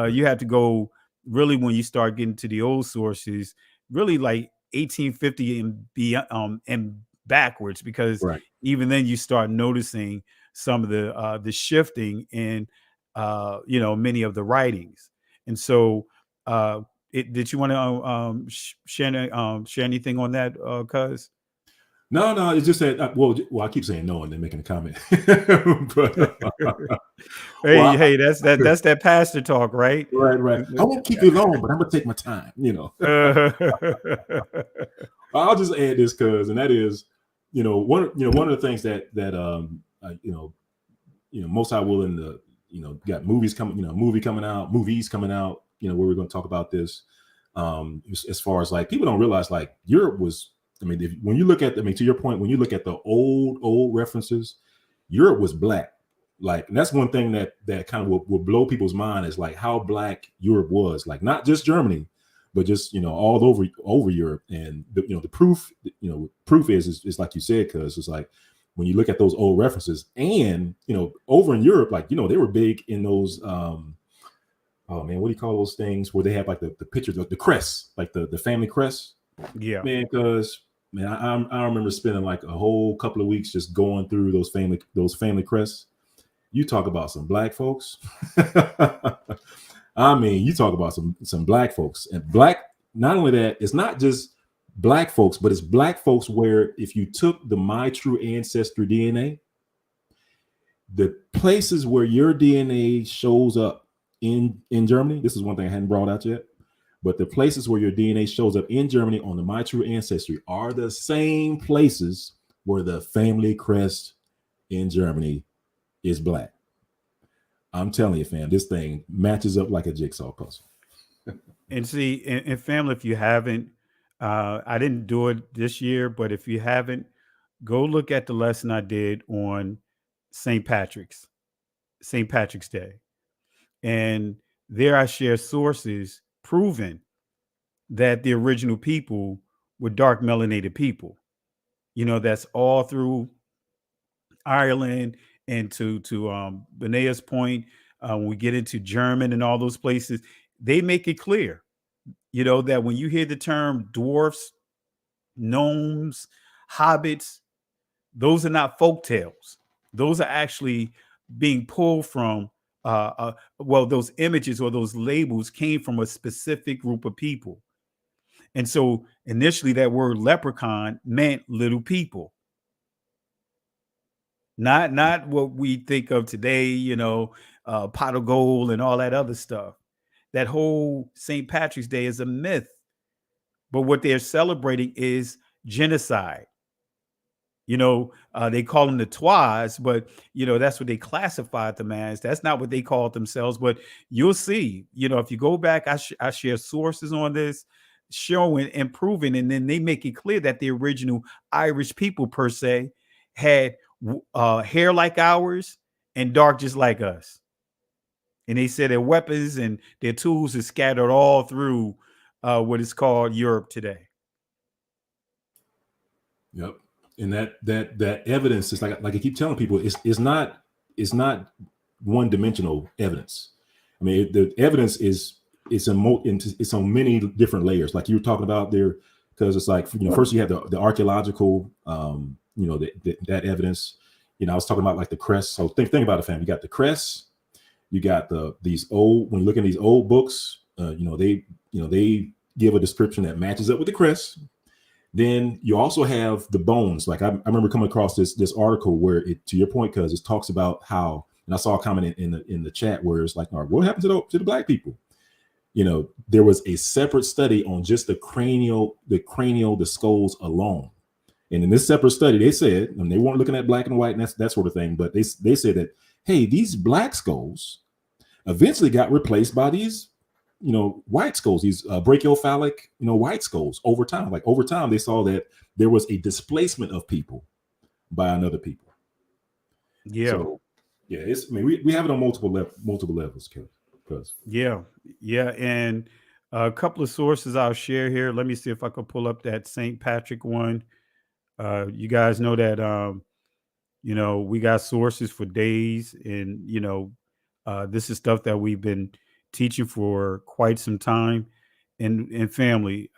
You have to go really when you start getting to the old sources, really like 1850 and backwards, because even then you start noticing some of the shifting in many of the writings. And so did you want to share anything on that, cuz? No, it's just that well, I keep saying no and then making a comment. But, hey, that's that pastor talk, right? Right. I won't keep you long, but I'm gonna take my time. I'll just add this, cuz, and that is, one of the things that Most High willing to, got movies coming out, where we're going to talk about this. As far as like, people don't realize, like, Europe was, when you look at, to your point, when you look at the old references, Europe was black. Like, and that's one thing that kind of will blow people's mind, is like how black Europe was, like not just Germany, but just, all over Europe. And the proof is like you said, because it's like, when you look at those old references, and over in Europe, like, they were big in those oh man, what do you call those things where they have like the pictures of the crests, like the family crest? Yeah, man, because I remember spending like a whole couple of weeks just going through those family crests. You talk about some black folks. You talk about some black folks, and black. Not only that, it's not just black folks, but it's black folks where if you took the My True Ancestry DNA, the places where your DNA shows up in Germany. This is one thing I hadn't brought out yet, but the places where your DNA shows up in Germany on the My True Ancestry are the same places where the family crest in Germany is black. I'm telling you, fam, this thing matches up like a jigsaw puzzle. And see, and family, if you haven't, I didn't do it this year, but if you haven't, go look at the lesson I did on St. Patrick's Day. And there I share sources proving that the original people were dark melanated people. That's all through Ireland, and to Benea's point, when we get into German and all those places, they make it clear, that when you hear the term dwarfs, gnomes, hobbits, those are not folk tales. Those are actually being pulled from, those images or those labels came from a specific group of people. And so initially that word leprechaun meant little people. Not what we think of today, pot of gold and all that other stuff. That whole St. Patrick's Day is a myth. But what they're celebrating is genocide. They call them the Twas, but, that's what they classified them as. That's not what they called themselves. But you'll see, if you go back, I share sources on this, showing and proving, and then they make it clear that the original Irish people, per se, had hair like ours and dark just like us. And they said their weapons and their tools are scattered all through what is called Europe today. Yep. And that evidence is like I keep telling people, it's not one-dimensional evidence. The evidence it's on many different layers, like you were talking about there, because it's like, first you have the archaeological, that evidence. I was talking about like the crests. So think about it, fam. You got the crests, you got these old. When you look at these old books, they give a description that matches up with the crests. Then you also have the bones. Like I remember coming across this article where to your point, because it talks about how, and I saw a comment in the chat where it's like, all right, what happened to the black people? there was a separate study on just the skulls alone. And in this separate study, they said, and they weren't looking at black and white and that sort of thing, but they said that, hey, these black skulls eventually got replaced by these, white skulls, these brachiocephalic, white skulls over time. Like over time, they saw that there was a displacement of people by another people. Yeah. So, yeah, we have it on multiple levels, because yeah, and a couple of sources I'll share here. Let me see if I can pull up that St. Patrick one. You guys know that we got sources for days, and this is stuff that we've been teaching for quite some time. And family,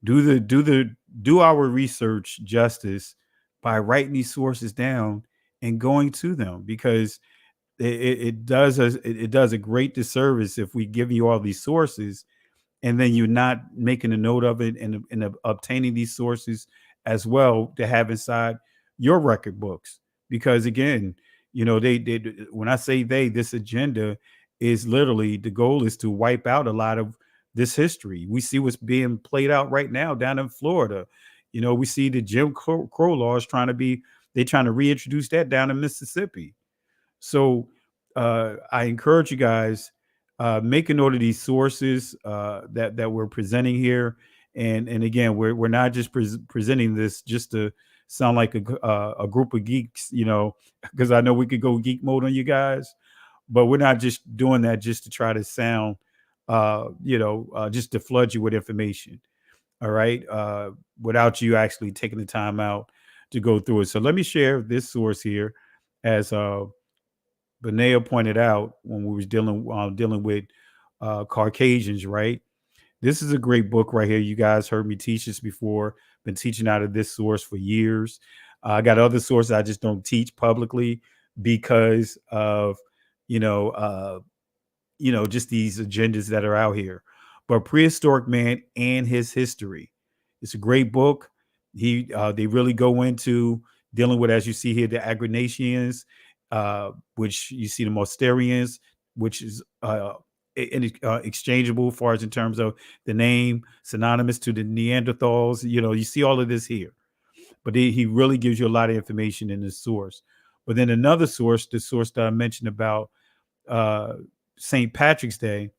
do our research justice by writing these sources down and going to them, because it does a great disservice if we give you all these sources and then you're not making a note of it and obtaining these sources as well to have inside your record books. Because again, they when I say this agenda is literally, the goal is to wipe out a lot of this history. We see what's being played out right now down in Florida. We see the Jim Crow laws trying to reintroduce that down in Mississippi. So I encourage you guys, make a note of these sources that we're presenting here. And again, we're not just presenting this just to sound like a group of geeks, because I know we could go geek mode on you guys, but we're not just doing that just to try to sound, just to flood you with information. All right. Without you actually taking the time out to go through it. So let me share this source here, as Benea pointed out when we was dealing with Caucasians, right? This is a great book right here. You guys heard me teach this before. Been teaching out of this source for years. I got other sources I just don't teach publicly because of just these agendas that are out here. But Prehistoric Man and His History, it's a great book. They really go into dealing with, as you see here, the Agrinacians, which you see the Mosterians, which is exchangeable as far as in terms of the name, synonymous to the Neanderthals. You see all of this here, but he really gives you a lot of information in this source. But then another source, the source that I mentioned about St. Patrick's Day,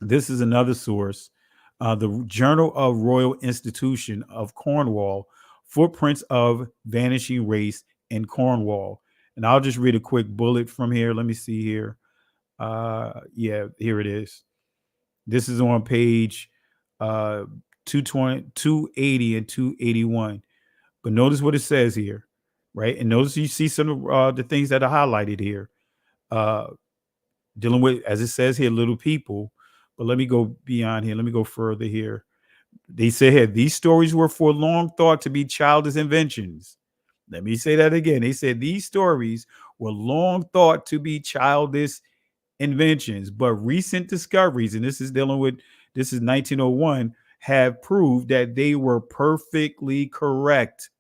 this is another source, the Journal of Royal Institution of Cornwall, Footprints of Vanishing Race in Cornwall. And I'll just read a quick bullet from here. Let me see here. Here it is. This is on page 220, 280 and 281. But notice what it says here, right? And notice you see some of the things that are highlighted here. Dealing with, as it says here, little people. But let me go beyond here. Let me go further here. They say here, these stories were for long thought to be childish inventions. Let me say that again. They said these stories were long thought to be childish inventions, but recent discoveries, and this is 1901, have proved that they were perfectly correct.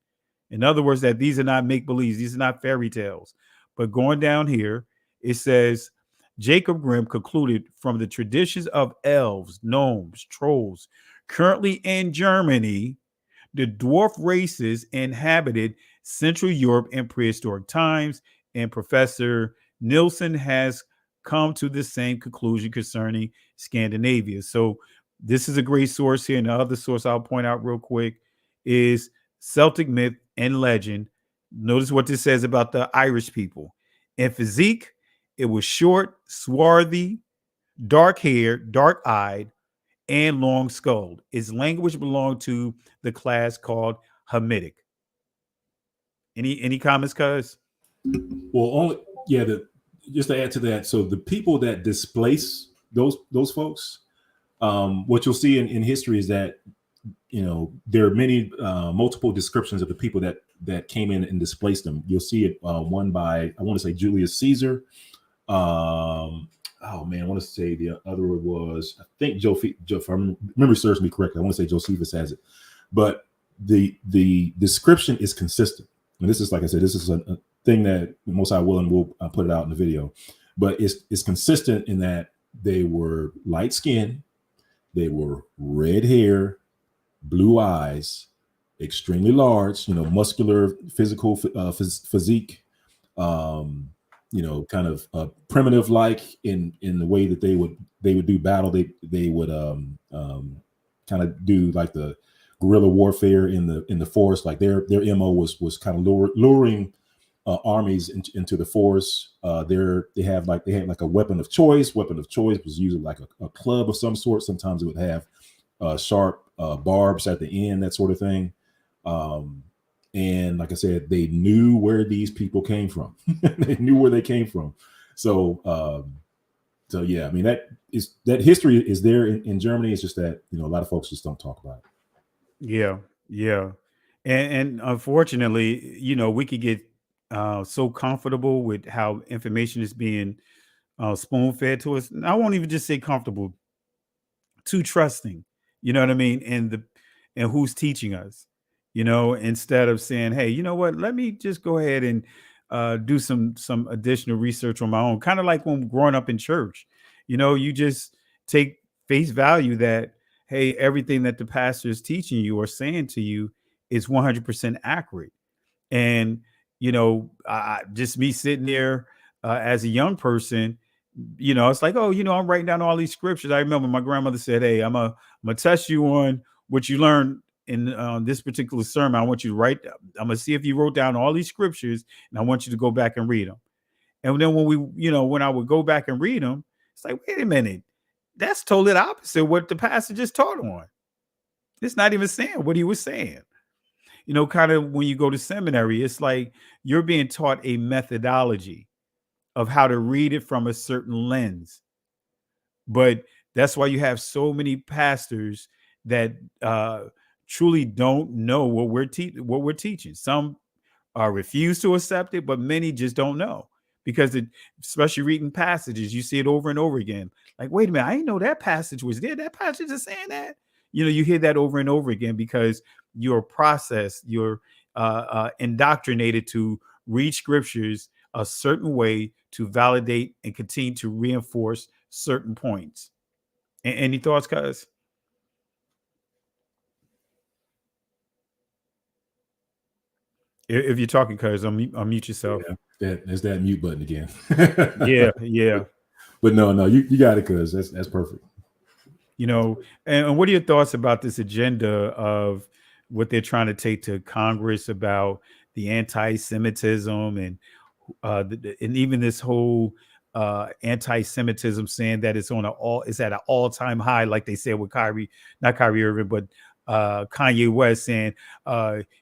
In other words, that these are not make-believes. These are not fairy tales. But going down here, it says, Jacob Grimm concluded from the traditions of elves, gnomes, trolls, currently in Germany, the dwarf races inhabited Central Europe in prehistoric times, and Professor Nielsen has come to the same conclusion concerning Scandinavia. So this is a great source here. And the other source I'll point out real quick is Celtic Myth and Legend. Notice what this says about the Irish people. In physique, it was short, swarthy, dark-haired, dark-eyed, and long-skulled. Its language belonged to the class called Hamitic. Any comments, cuz? Well, just to add to that, so the people that displace those folks, what you'll see in history is that there are many multiple descriptions of the people that came in and displaced them. You'll see it one by, I want to say, Julius Caesar. I want to say the other was, I think if I remember serves me correctly, I want to say Josephus has it, but the description is consistent. And this is, like I said, this is a thing that Most High willing will put it out in the video, but it's consistent in that they were light skinned, they were red hair, blue eyes, extremely large, muscular, physical physique, kind of primitive like in the way that they would do battle. They would kind of do like the guerrilla warfare in the forest. Like their MO was kind of luring armies into the forest. They had like a weapon of choice. Weapon of choice was usually like a club of some sort. Sometimes it would have sharp barbs at the end, that sort of thing. And like I said, they knew where these people came from. They knew where they came from. So yeah, I mean, that history is there in Germany. It's just that, a lot of folks just don't talk about it. Yeah. And unfortunately, we could get so comfortable with how information is being spoon fed to us. And I won't even just say comfortable, too trusting, you know what I mean? And who's teaching us, instead of saying, hey, you know what, let me just go ahead and do some additional research on my own. Kind of like when growing up in church, you just take face value that, hey, everything that the pastor is teaching you or saying to you is 100% accurate. And, just me sitting there as a young person, it's like, oh, I'm writing down all these scriptures. I remember my grandmother said, hey, I'm gonna test you on what you learned in this particular sermon. I want you to write, I'm gonna see if you wrote down all these scriptures, and I want you to go back and read them. And then when I would go back and read them, it's like, wait a minute, that's totally the opposite of what the pastor just taught on. It's not even saying what he was saying. Kind of when you go to seminary, it's like you're being taught a methodology of how to read it from a certain lens. But that's why you have so many pastors that truly don't know what we're teaching. Some refuse to accept it, but many just don't know, because especially reading passages, you see it over and over again. Like, wait a minute, I didn't know that passage was there. That passage is saying that. You hear that over and over again because you're indoctrinated to read scriptures a certain way to validate and continue to reinforce certain points. Any thoughts, cuz? If you're talking, cuz, unmute yourself. Yeah, there's that mute button again. Yeah. But no, you got it, cuz. That's perfect. And what are your thoughts about this agenda of what they're trying to take to Congress about the anti-Semitism and even this whole anti-Semitism, saying that it's at an all-time high, like they said with not Kyrie Irving, but Kanye West, saying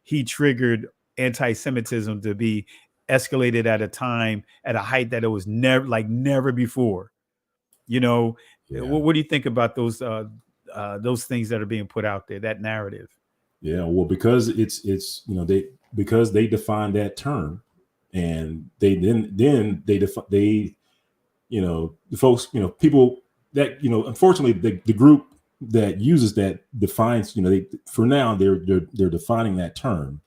he triggered anti-Semitism to be escalated at a height that it was never before. Yeah. What do you think about those things that are being put out there, that narrative? Yeah, well, because it's because they define that term, and the folks, people that, unfortunately the group that uses that defines, for now they're defining that term.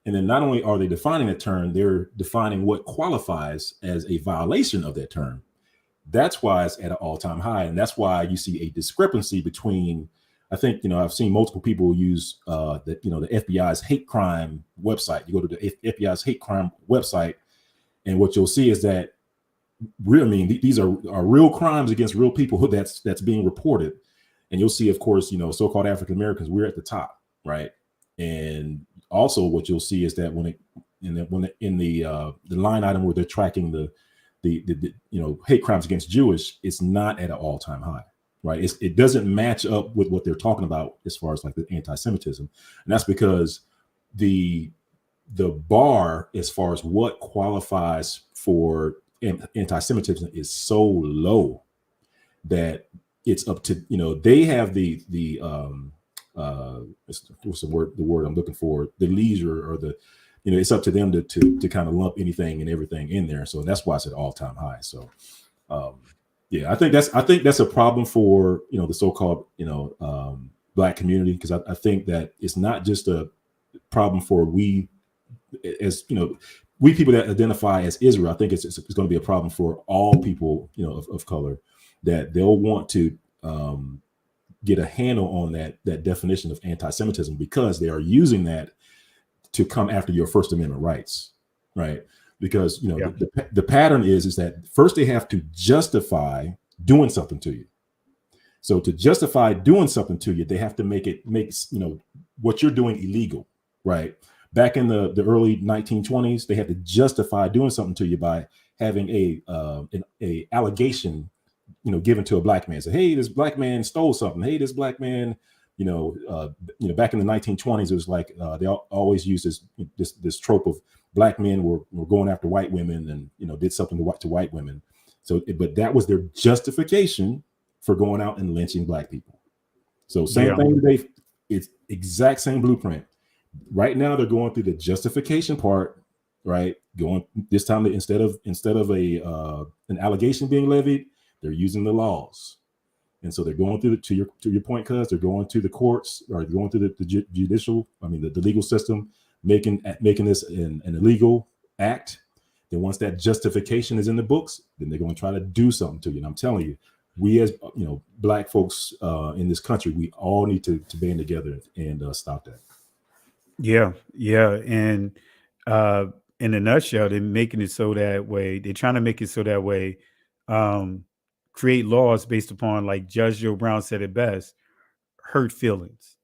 And then not only are they defining that term, they're defining what qualifies as a violation of that term. That's why it's at an all-time high. And that's why you see a discrepancy between, I think, I've seen multiple people use the FBI's hate crime website. You go to the FBI's hate crime website, and what you'll see is that these are real crimes against real people that's being reported. And you'll see, of course, so-called African Americans, we're at the top, right? And also what you'll see is that when the line item where they're tracking the hate crimes against Jewish, it's not at an all-time high, right? It doesn't match up with what they're talking about as far as like the anti-Semitism. And that's because the bar as far as what qualifies for anti-Semitism is so low that it's up to, they have what's the word I'm looking for, the leisure, or the, it's up to them to kind of lump anything and everything in there. So that's why it's at all-time high. So yeah, I think that's a problem for, the so-called, Black community, because I think that it's not just a problem for we people that identify as Israel. I think it's going to be a problem for all people, of color. that they'll want to get a handle on that definition of anti-Semitism, because they are using that to come after your First Amendment rights, right? Because the pattern is that first they have to justify doing something to you. So to justify doing something to you, they have to make what you're doing illegal, right? Back in the early 1920s, they had to justify doing something to you by having a allegation, given to a black man. Say, hey, this black man stole something. Hey, this black man, back in the 1920s, it was like they always used this trope of black men were going after white women and did something to white women. So, but that was their justification for going out and lynching black people. So same thing today. It's exact same blueprint. Right now they're going through the justification part, right? Going this time, instead of an allegation being levied, they're using the laws. And so they're going through to your point, cuz they're going to the courts, or going through the judicial, the legal system, making this an illegal act. Then once that justification is in the books, then they're going to try to do something to you. And I'm telling you, we as black folks in this country, we all need to band together and stop that. Yeah. And in a nutshell, they're making it so that way. They're trying to make it so that way. Create laws based upon, like Judge Joe Brown said it best, hurt feelings.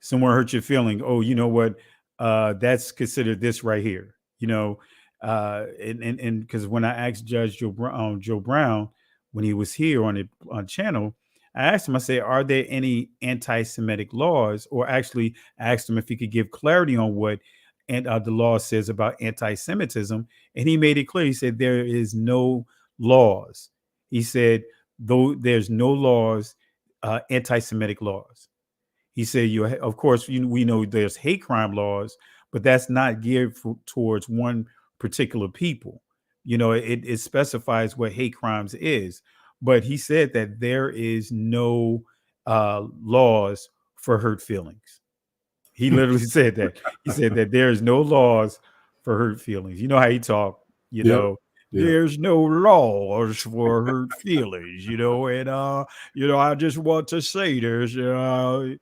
Someone hurt your feeling. Oh, you know what? That's considered this right here. And because when I asked Judge Joe Brown when he was here on channel, I asked him, I said, are there any anti-Semitic laws? Or actually asked him if he could give clarity on what the law says about anti-Semitism. And he made it clear. He said, there is no laws. He said, though there's no laws, anti-Semitic laws. He said, of course, we know there's hate crime laws, but that's not geared towards one particular people. It specifies what hate crimes is. But he said that there is no laws for hurt feelings. He literally said that. He said that there's no laws for hurt feelings. You know how he talked, there's no laws for hurt feelings, and I just want to say there's how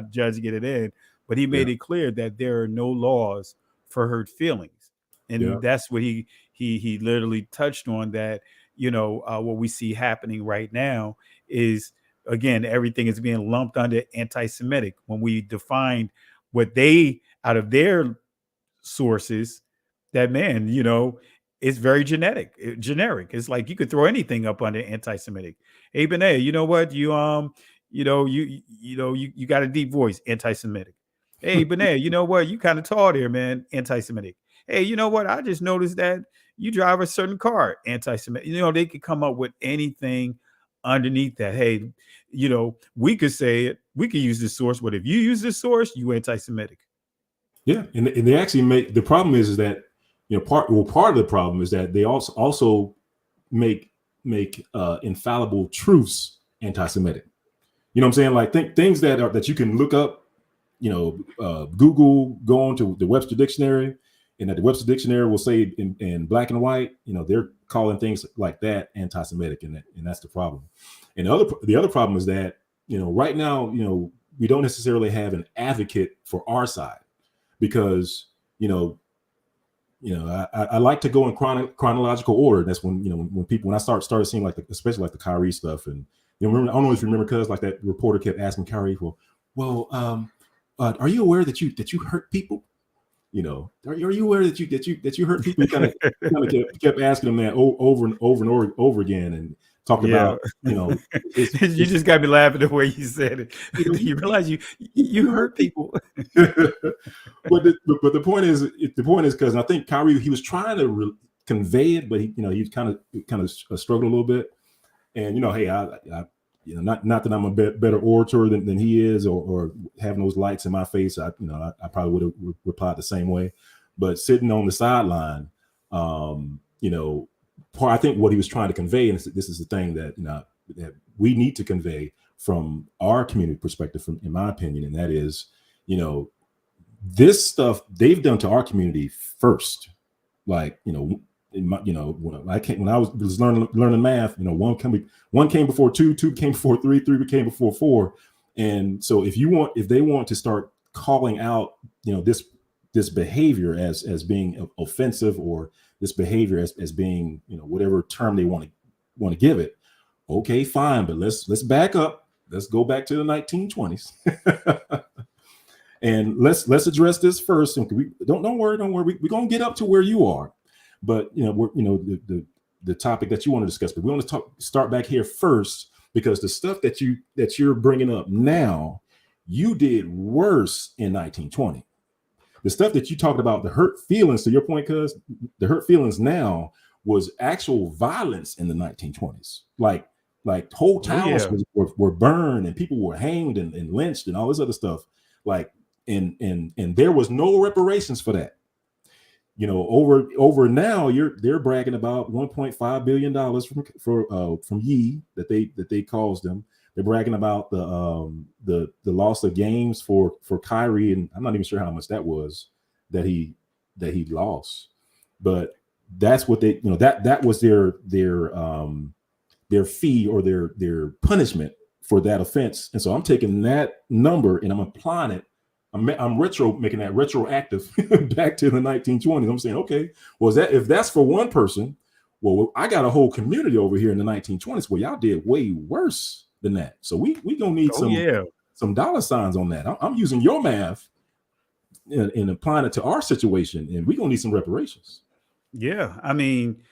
Judge get it in, but he made it clear that there are no laws for hurt feelings. And that's what he literally touched on, that what we see happening right now is, again, everything is being lumped under anti-Semitic. When we define what they, out of their sources, that it's very generic. It's like you could throw anything up under anti-Semitic. Hey, Benet, you know what? You got a deep voice, anti-Semitic. Hey, Benet, you know what? You kind of tall there, man, anti-Semitic. Hey, you know what? I just noticed that you drive a certain car, anti-Semitic. They could come up with anything underneath that. Hey, we could say it. We could use this source, but if you use this source, you anti-Semitic. Yeah, and they actually make, the problem is that part of the problem is that they also make infallible truths anti-Semitic. You know what I'm saying? Like things that you can look up, Google, go on to the Webster Dictionary, and that the Webster Dictionary will say in black and white, they're calling things like that anti-Semitic, and that's the problem. And the other problem is that right now we don't necessarily have an advocate for our side, because I like to go in chronological order. That's when I started seeing especially like the Kyrie stuff, and remember, I don't know if you remember, cuz like that reporter kept asking Kyrie, are you aware that you hurt people? Are you aware that you hurt people? He kind of kept asking him that over and over again, and talked about you just got me laughing the way you said it. You realize you hurt people. but the point is because I think Kyrie, he was trying to convey it, but he kind of struggled a little bit. And hey, I not that I'm a better orator than he is, or having those lights in my face, I probably would have replied the same way. But sitting on the sideline, I think what he was trying to convey, and this is the thing that that we need to convey from our community perspective, in my opinion, and that is, this stuff they've done to our community first. Like, when I was learning math, one came before two came before three came before four. And so if they want to start calling out, this behavior as being offensive, or this behavior as being, whatever term they want to give it, okay, fine, but let's back up. Let's go back to the 1920s. And let's address this first. And don't worry. We're gonna get up to where you are. But the topic that you want to discuss, but we want to start back here first, because the stuff that you're bringing up now, you did worse in 1920. The stuff that you talked about, the hurt feelings, to your point, cuz the hurt feelings now was actual violence in the 1920s. Like whole towns were burned, and people were hanged and lynched and all this other stuff. Like, and there was no reparations for that. Over now, they're bragging about $1.5 billion from Ye that they caused them. They're bragging about the loss of games for Kyrie, and I'm not even sure how much that was that he lost. But that's what they, that was their fee, or their punishment for that offense. And so I'm taking that number and I'm applying it. I'm making that retroactive back to the 1920s. I'm saying, okay, well, if that's for one person, well, I got a whole community over here in the 1920s where y'all did way worse than that. So we gonna need some dollar signs on that. I'm using your math and applying it to our situation, and we gonna need some reparations. Yeah, I mean,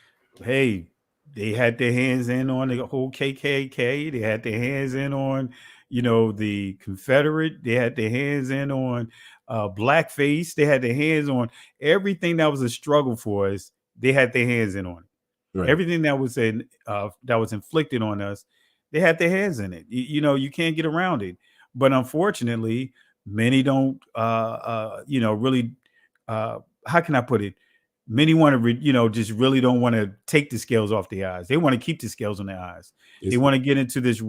hey, they had their hands in on the whole KKK. They had their hands in on, the Confederate. They had their hands in on blackface. They had their hands on everything that was a struggle for us. They had their hands in on it. Right. Everything that was inflicted on us, they had their hands in it. You can't get around it. But unfortunately, many don't. Really. How can I put it? Many want to, just really don't want to take the scales off their eyes. They want to keep the scales on their eyes. They want to get into this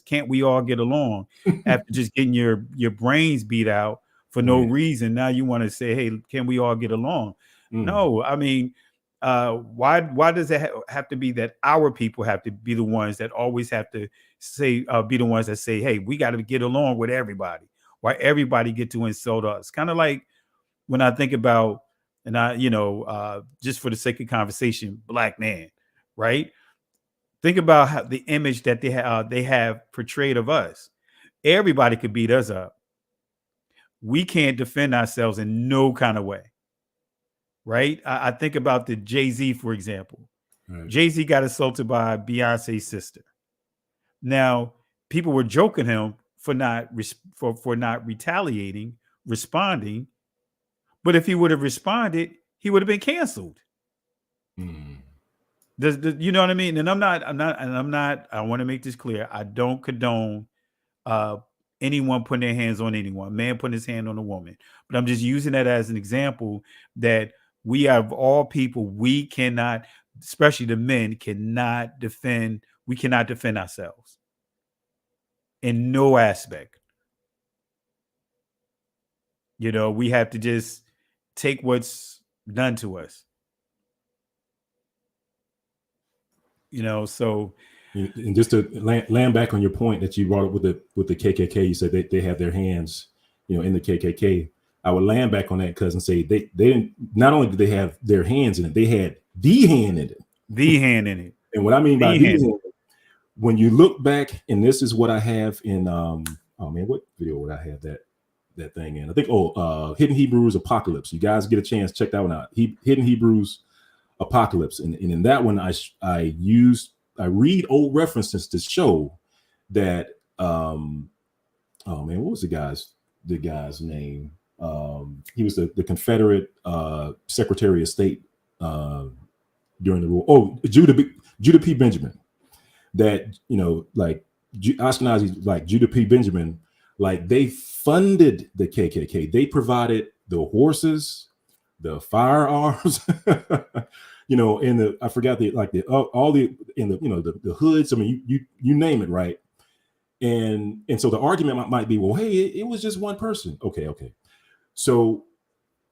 can't we all get along after just getting your brains beat out for no reason. Now you want to say, hey, can we all get along? No, I mean, why does it have to be that our people have to be the ones that always have to say, be the ones that say, hey, we got to get along with everybody? Why everybody get to insult us? Kind of like when I think about, and I, just for the sake of conversation, black man, right? Think about how the image that they have portrayed of us. Everybody could beat us up. We can't defend ourselves in no kind of way, right? I think about the Jay-Z, for example. Right. Jay-Z got assaulted by Beyonce's sister. Now, people were joking him for not retaliating, responding. But if he would have responded, he would have been canceled. You know what I mean? And I'm not, I want to make this clear. I don't condone anyone putting their hands on anyone, man putting his hand on a woman. But I'm just using that as an example that we have all people, we cannot, especially the men, we cannot defend ourselves in no aspect. We have to just take what's done to us. So, and just to land back on your point that you brought up with the KKK, you said they have their hands, in the KKK. I would land back on that because and say they didn't. Not only did they have their hands in it, they had the hand in it. The hand in it. And what I mean by the hand, when you look back, and this is what I have in what video would I have that thing in? I think Hidden Hebrews Apocalypse. You guys get a chance, check that one out. Hidden Hebrews Apocalypse, and in that one I read old references to show that what was the guy's name? He was the Confederate Secretary of State during the war. Judah P. Benjamin. That like Ashkenazi, like Judah P. Benjamin, like they funded the KKK. They provided the horses, the firearms, in the I forgot the hoods. I mean, you name it, right? And so the argument might be, well, hey, it was just one person. Okay. So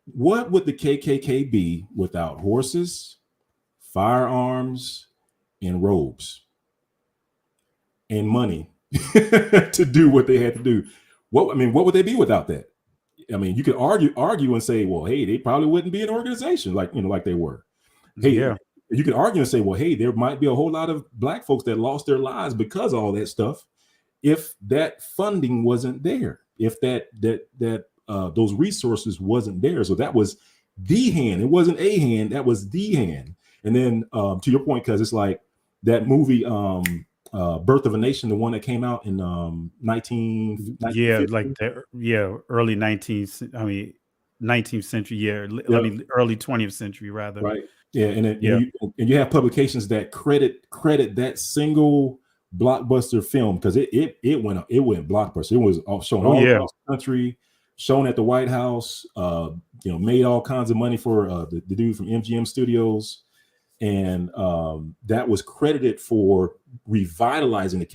what would the KKK be without horses, firearms and robes and money to do what they had to do. What would they be without that? I mean, you could argue and say, well, hey, they probably wouldn't be an organization like they were. Hey, Yeah. you could argue and say, well, hey, there might be a whole lot of Black folks that lost their lives because of all that stuff. If that funding wasn't there, if those resources wasn't there. So that was the hand. It wasn't a hand. That was the hand. And then to your point, because it's like that movie, Birth of a Nation, the one that came out in 1950. Early 19th century. Early 20th century rather. Right. Yeah, and you have publications that credit that single blockbuster film because it went blockbuster. It was shown all across the country, shown at the White House. Made all kinds of money for the dude from MGM Studios, and that was credited for revitalizing the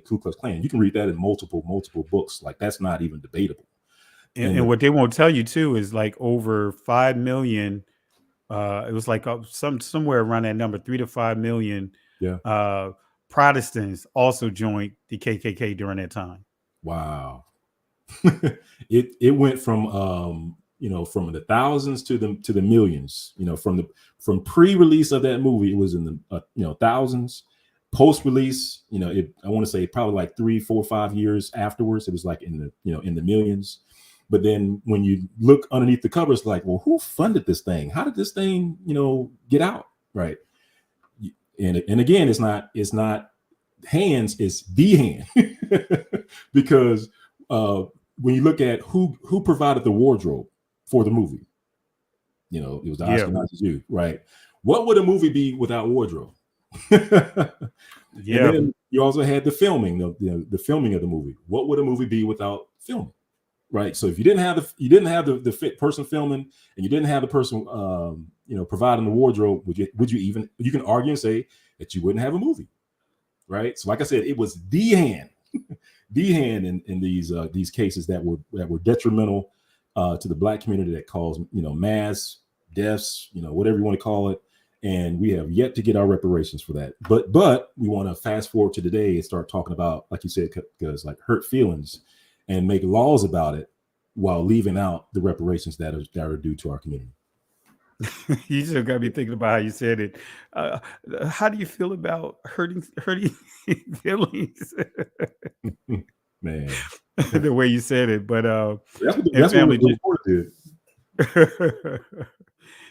Ku Klux Klan. You can read that in multiple books. Like that's not even debatable. And what they won't tell you too is like over 5 million. It was like somewhere around that number, 3 to 5 million. Protestants also joined the KKK during that time. Wow. it went from from the thousands to the millions. From pre-release of that movie, it was in the thousands. Post-release, I want to say probably like 3, 4, 5 years afterwards, it was like in the millions. But then when you look underneath the cover, it's like, well, who funded this thing? How did this thing, get out? Right. And again, it's not hands, it's the hand. Because when you look at who provided the wardrobe for the movie, it was the Ashkenazi Jew, right? What would a movie be without wardrobe? And then you also had the filming, the filming of the movie. What would a movie be without filming? Right. So if you didn't have the fit person filming, and you didn't have the person providing the wardrobe, would you even, you can argue and say that you wouldn't have a movie. Right. So like I said, it was the hand in these cases that were detrimental to the Black community, that caused mass deaths, whatever you want to call it. And we have yet to get our reparations for that. But we want to fast forward to today and start talking about, like you said, because like hurt feelings, and make laws about it while leaving out the reparations that are due to our community. You just got me thinking about how you said it. How do you feel about hurting feelings? Man, the way you said it, but that's what we did.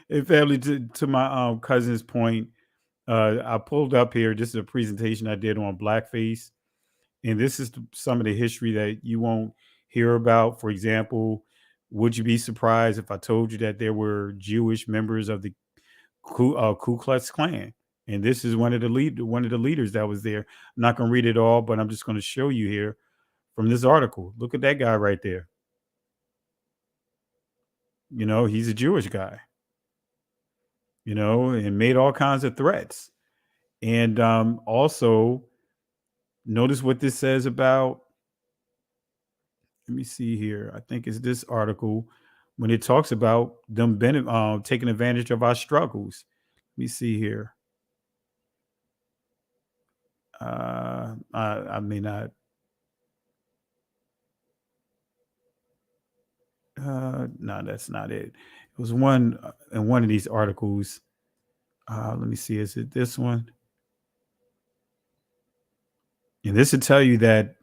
And family, to my cousin's point, I pulled up here. This is a presentation I did on blackface. And this is some of the history that you won't hear about. For example, would you be surprised if I told you that there were Jewish members of the Ku Klux Klan? And this is one of the leaders that was there. I'm not going to read it all, but I'm just going to show you here from this article. Look at that guy right there. He's a Jewish guy. And made all kinds of threats. And also, notice what this says about, let me see here. I think it's this article when it talks about them taking advantage of our struggles. Let me see here. I may not. No, that's not it. It was one in one of these articles. Let me see. Is it this one? And this will tell you that,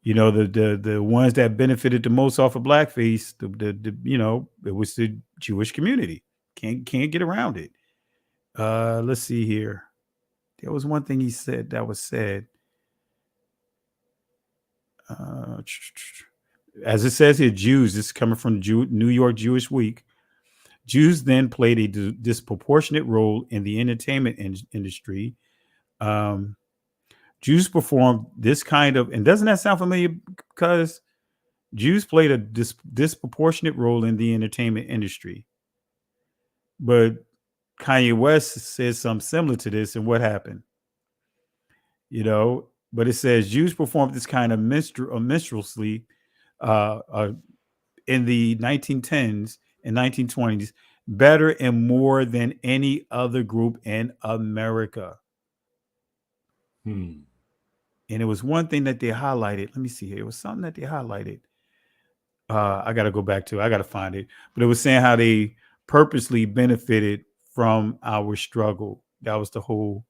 the ones that benefited the most off of blackface, it was the Jewish community. Can't get around it. Let's see here. There was one thing he said that was said. As it says here, Jews. This is coming from New York Jewish Week. Jews then played a disproportionate role in the entertainment industry. Jews performed this kind of, and doesn't that sound familiar? Because Jews played a disproportionate role in the entertainment industry. But Kanye West says something similar to this, and what happened? But it says Jews performed this kind of minstrelsy in the 1910s and 1920s, better and more than any other group in America. And it was one thing that they highlighted. Let me see here. It was something that they highlighted. I got to go back to it. I got to find it. But it was saying how they purposely benefited from our struggle. That was the whole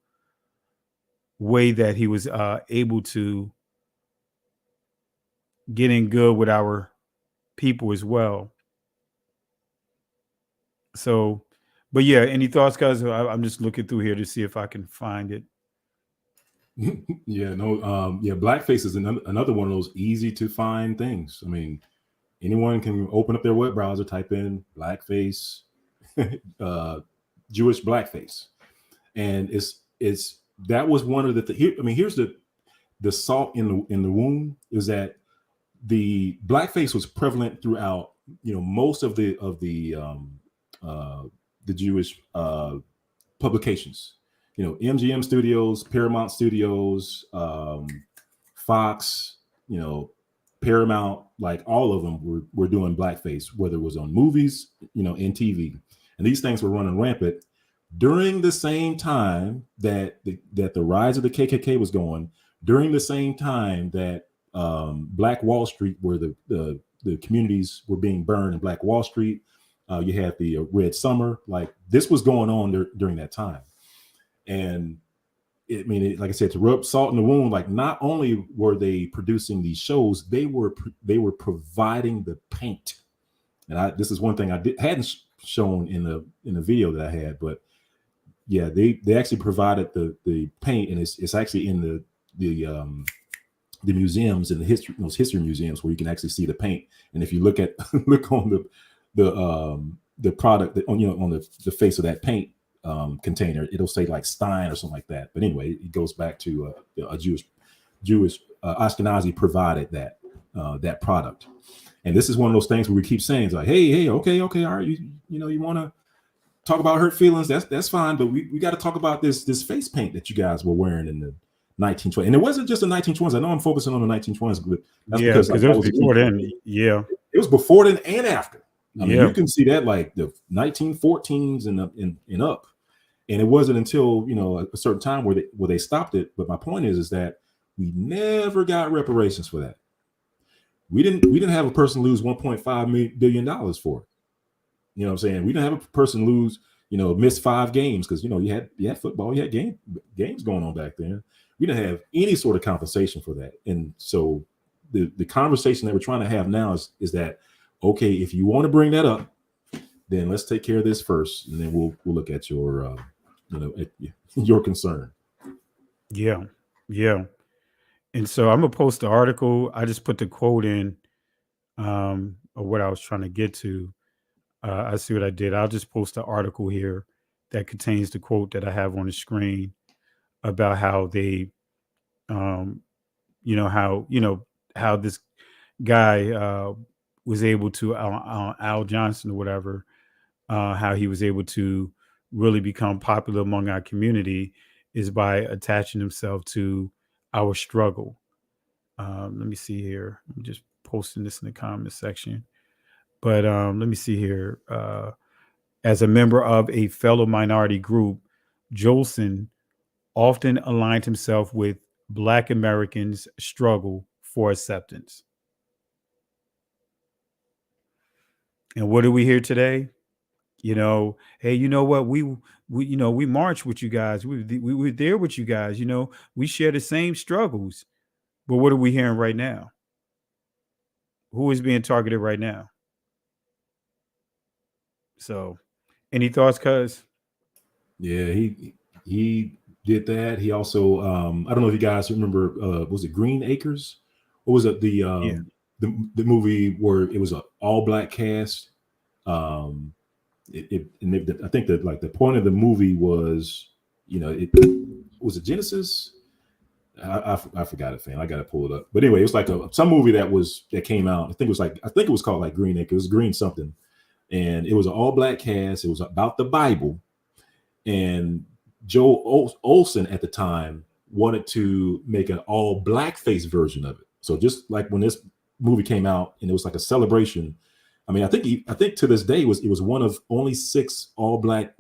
way that he was able to get in good with our people as well. So, but yeah, any thoughts, guys? I'm just looking through here to see if I can find it. Yeah, no, yeah, blackface is another one of those easy to find things. I mean, anyone can open up their web browser, type in blackface, Jewish blackface, and it's that was one of the here. I mean, here's the salt in the wound is that the blackface was prevalent throughout, most of the Jewish publications. MGM Studios, Paramount Studios, Fox, Paramount, like all of them were doing blackface, whether it was on movies, and TV. And these things were running rampant during the same time that the rise of the KKK was going, during the same time that Black Wall Street, where the communities were being burned in Black Wall Street. You had the Red Summer, like this was going on during that time. And like I said, to rub salt in the wound, like not only were they producing these shows, they were providing the paint. And this is one thing I hadn't shown in the video that I had, but yeah, they actually provided the paint, and it's actually in the museums and those history museums where you can actually see the paint. And if you look on the product on the face of that paint container, it'll say like Stein or something like that. But anyway, it goes back to a Jewish Ashkenazi provided that product. And this is one of those things where we keep saying, it's like, hey, okay, all right, you want to talk about hurt feelings, that's fine, but we got to talk about this face paint that you guys were wearing in the 1920s. And it wasn't just the 1920s. I know I'm focusing on the 1920s, but that's because it was before then. Yeah, it was before then and after. I mean, you can see that like the 1914s and up. And it wasn't until a certain time where they stopped it. But my point is that we never got reparations for that. We didn't have a person lose $1.5 billion for it. You know what I'm saying? We didn't have a person lose, miss 5 games because you had football, you had games going on back then. We didn't have any sort of compensation for that. And so the conversation that we're trying to have now is that, okay, if you want to bring that up, then let's take care of this first, and then we'll look at your your concern. Yeah. And so I'm gonna post the article. I just put the quote in of what I was trying to get to. I see what I did. I'll just post the article here that contains the quote that I have on the screen about how they, how this guy was able to, Al Johnson or whatever, how he was able to really become popular among our community is by attaching himself to our struggle. Let me see here. I'm just posting this in the comment section. But let me see here. As a member of a fellow minority group, Jolson often aligned himself with Black Americans' struggle for acceptance. And what do we hear today? Hey, you know what? We marched with you guys. We were there with you guys. We share the same struggles. But what are we hearing right now? Who is being targeted right now? So, any thoughts, cuz? Yeah, he did that. He also, I don't know if you guys remember, was it Green Acres? What was it? The movie where it was an all Black cast. I think that like the point of the movie was, it was a Genesis. I forgot it, fam. I got to pull it up. But anyway, it was like some movie that came out. I think it was called like Green Acres. It was Green something. And it was an all Black cast. It was about the Bible. And Joe Olson at the time wanted to make an all Blackface version of it. So just like when this movie came out and it was like a celebration, I mean, I think to this day it was one of only 6 all black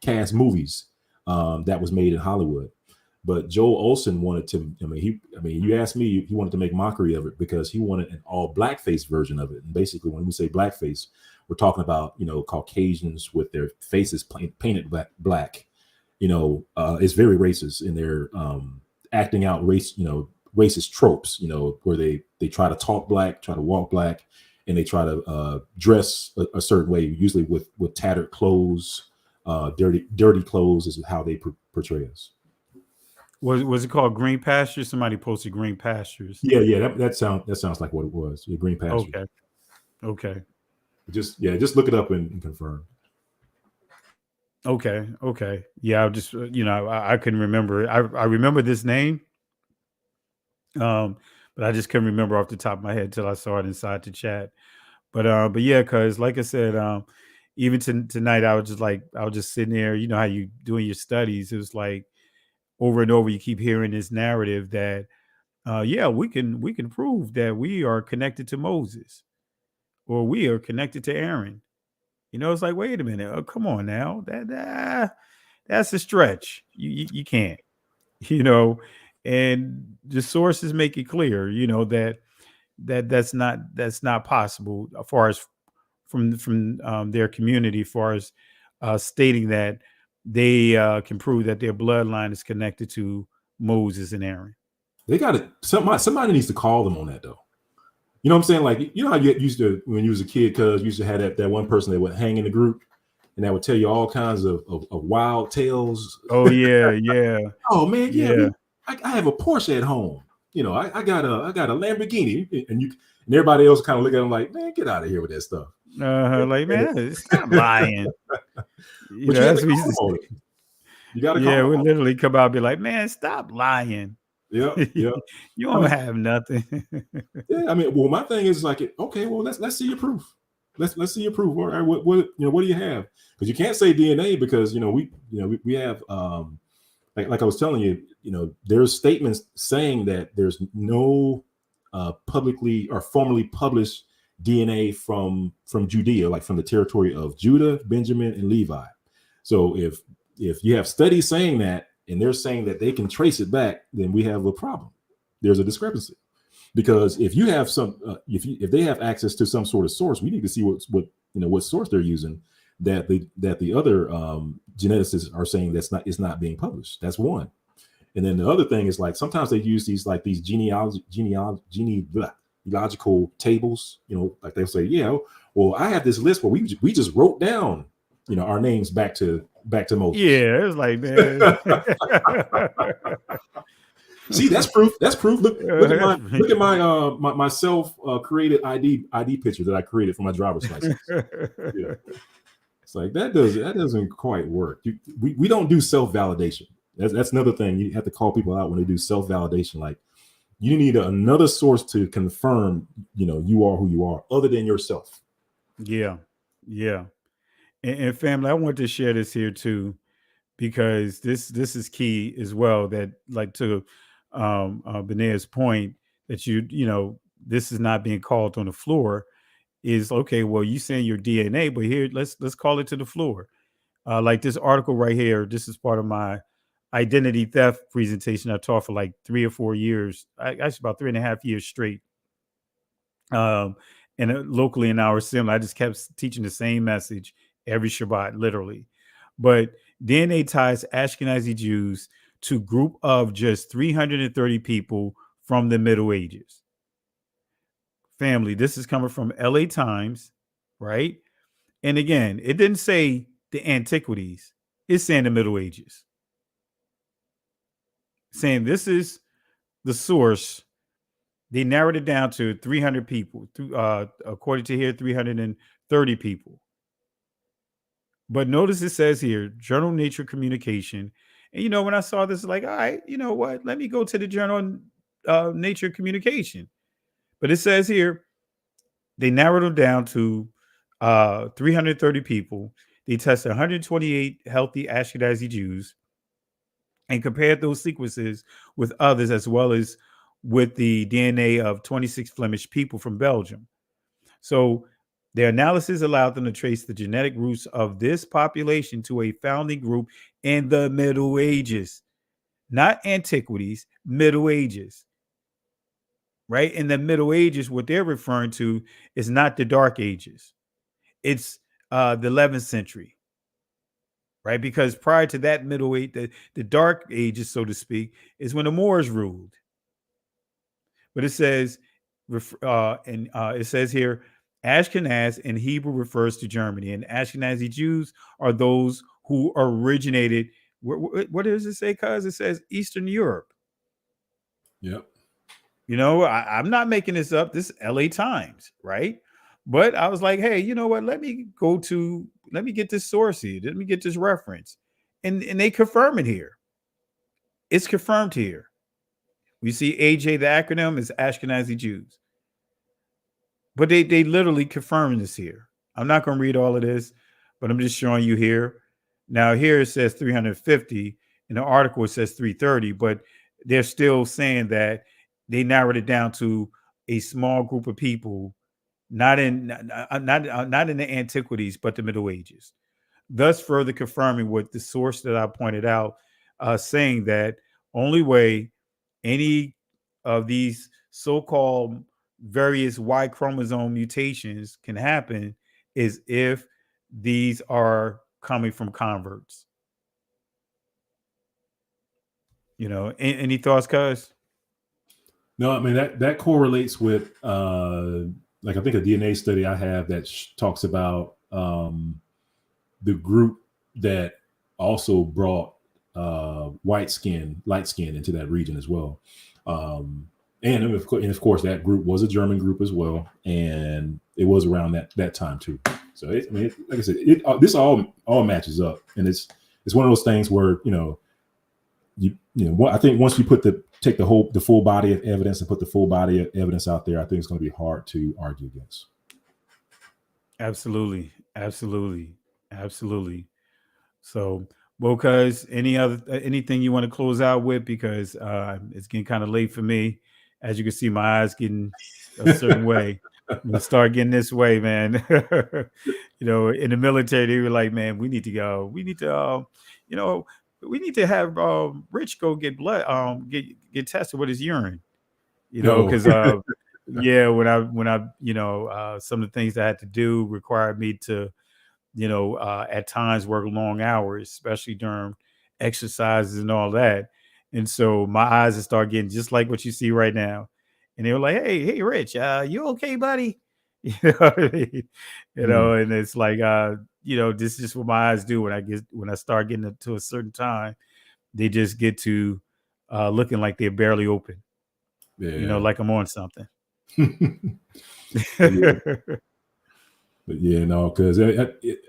cast movies that was made in Hollywood. But Joel Olsen wanted to. You asked me, he wanted to make mockery of it because he wanted an all blackface version of it. And basically, when we say blackface, we're talking about Caucasians with their faces painted black. It's very racist in their acting out racist tropes. Where they try to talk black, try to walk black, and they try to dress a certain way, usually with tattered clothes, dirty clothes is how they portray us. Was it called Green Pastures? Somebody posted Green Pastures. Yeah. That sounds like what it was. Yeah, Green Pastures. Okay. Just look it up and confirm. Okay. Yeah, I just I couldn't remember. I remember this name, but I just couldn't remember off the top of my head till I saw it inside the chat. But yeah, because like I said, even tonight I was just sitting there. You know how you doing your studies. It was like over and over you keep hearing this narrative that we can prove that we are connected to Moses or we are connected to Aaron. It's like, wait a minute, oh, come on now, that's a stretch. You can't, and the sources make it clear, that's not possible as far as from their community, as far as stating that they can prove that their bloodline is connected to Moses and Aaron. They got it. Somebody needs to call them on that, though. You know what I'm saying? Like, how you used to when you was a kid, because you used to have that one person that would hang in the group and that would tell you all kinds of wild tales. Oh yeah. Oh man, yeah. I have a Porsche at home. I got a Lamborghini, and everybody else kind of look at them like, man, get out of here with that stuff. Like, man, stop lying. You got to call yeah, we literally come out and be like, man, stop lying. Yeah. You don't have nothing. Yeah, I mean, well, my thing is like, okay, well, let's see your proof. Let's see your proof. All right, what do you have? Because you can't say DNA because we have like I was telling you, there's statements saying that there's no publicly or formally published DNA from Judea, like from the territory of Judah, Benjamin, and Levi. So if you have studies saying that, and they're saying that they can trace it back, then we have a problem. There's a discrepancy, because if you have if they have access to some sort of source, we need to see what source they're using. That the other geneticists are saying is not being published. That's one. And then the other thing is, like, sometimes they use these genealogical tables. Like they'll say, well, I have this list where we just wrote down our names back to Moses. Yeah, it's like, man. See, that's proof. That's proof. Look at my self created ID picture that I created for my driver's license. Yeah. It's like that doesn't quite work. We don't do self-validation. That's another thing. You have to call people out when they do self-validation. Like, you need another source to confirm, you are who you are, other than yourself. Yeah. And family, I want to share this here too, because this is key as well. That, like, to Benea's point, that this is not being called on the floor. Is okay. Well, you saying your DNA, but here let's call it to the floor. Like this article right here. This is part of my identity theft presentation I taught for like 3 or 4 years, actually about 3.5 years straight. And locally in our assembly, I just kept teaching the same message every Shabbat, literally. But DNA ties Ashkenazi Jews to group of just 330 people from the Middle Ages. Family, this is coming from LA Times, right? And again, it didn't say the antiquities. It's saying the Middle Ages. Saying this is the source. They narrowed it down to 300 people. According to here, 330 people. But notice it says here, Journal Nature Communication. And when I saw this, like, all right, you know what? Let me go to the Journal Nature Communication. But it says here, they narrowed it down to 330 people. They tested 128 healthy Ashkenazi Jews and compared those sequences with others, as well as with the DNA of 26 Flemish people from Belgium. So Their analysis allowed them to trace the genetic roots of this population to a founding group in the Middle Ages, not antiquities, Middle Ages. Right? In the Middle Ages, what they're referring to is not the Dark Ages. It's the 11th century. Right? Because prior to that Middle Age, the Dark Ages, so to speak, is when the Moors ruled. But it says, it says here, Ashkenaz in Hebrew refers to Germany, and Ashkenazi Jews are those who originated. What does it say? Cuz it says Eastern Europe. Yep. You know, I'm not making this up. This is LA Times, right? But I was like, hey, you know what? Let me get this source here. Let me get this reference. And they confirm it here. It's confirmed here. We see AJ, the acronym is Ashkenazi Jews. But they literally confirm this here. I'm not going to read all of this, but I'm just showing you here. Now, here it says 350. In the article, it says 330, but they're still saying that they narrowed it down to a small group of people, not in the antiquities, but the Middle Ages. Thus, further confirming what the source that I pointed out, saying that only way any of these so-called various Y chromosome mutations can happen is if these are coming from converts. You know, any thoughts, cuz? No, I mean that correlates with like I think a DNA study I have that talks about the group that also brought light skin into that region as well. And of course, that group was a German group as well, and it was around that time too. So, like I said, this all matches up, and it's one of those things where I think once you take the full body of evidence and put the full body of evidence out there, I think it's going to be hard to argue against. Absolutely. So, well, cuz anything you want to close out with, because it's getting kind of late for me. As you can see, my eyes getting a certain way. I'm gonna start getting this way, man. In the military, they were like, man, we need to go. We need to, we need to have Rich go get blood, get tested with his urine. Because yeah, when I some of the things I had to do required me to, at times work long hours, especially during exercises and all that. And so my eyes would start getting just like what you see right now. And they were like, hey, Rich, you okay, buddy? What I mean? And it's like, this is just what my eyes do when I start getting to a certain time, they just get to looking like they're barely open. Yeah. Like I'm on something. But yeah, no, because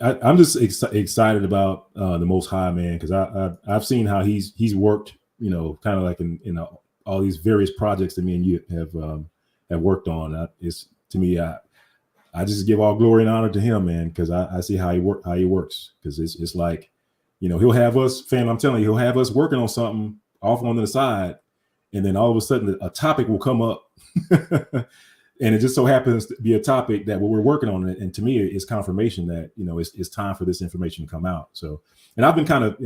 I'm just excited about the Most High, man, because I've seen how he's worked, kind of like in all these various projects that me and you have worked on. It's to me, I just give all glory and honor to him, man, because I see how he works. Because it's like, he'll have us, fam. I'm telling you, he'll have us working on something off on the side, and then all of a sudden a topic will come up. And it just so happens to be a topic that we're working on, and to me, it's confirmation that it's time for this information to come out. So, and I've been kind of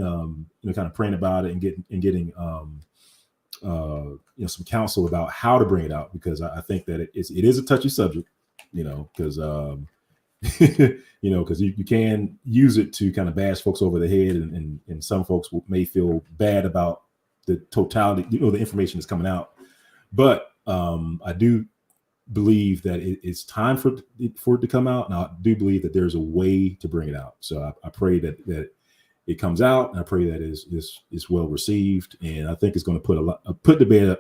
praying about it and getting some counsel about how to bring it out, because I think that it is a touchy subject, because because you can use it to kind of bash folks over the head, and some folks may feel bad about the totality, the information that's coming out, but I do believe that it's time for it to come out, and I do believe that there's a way to bring it out. So I pray that it comes out, and I pray that it's well received, and I think it's going to put to bed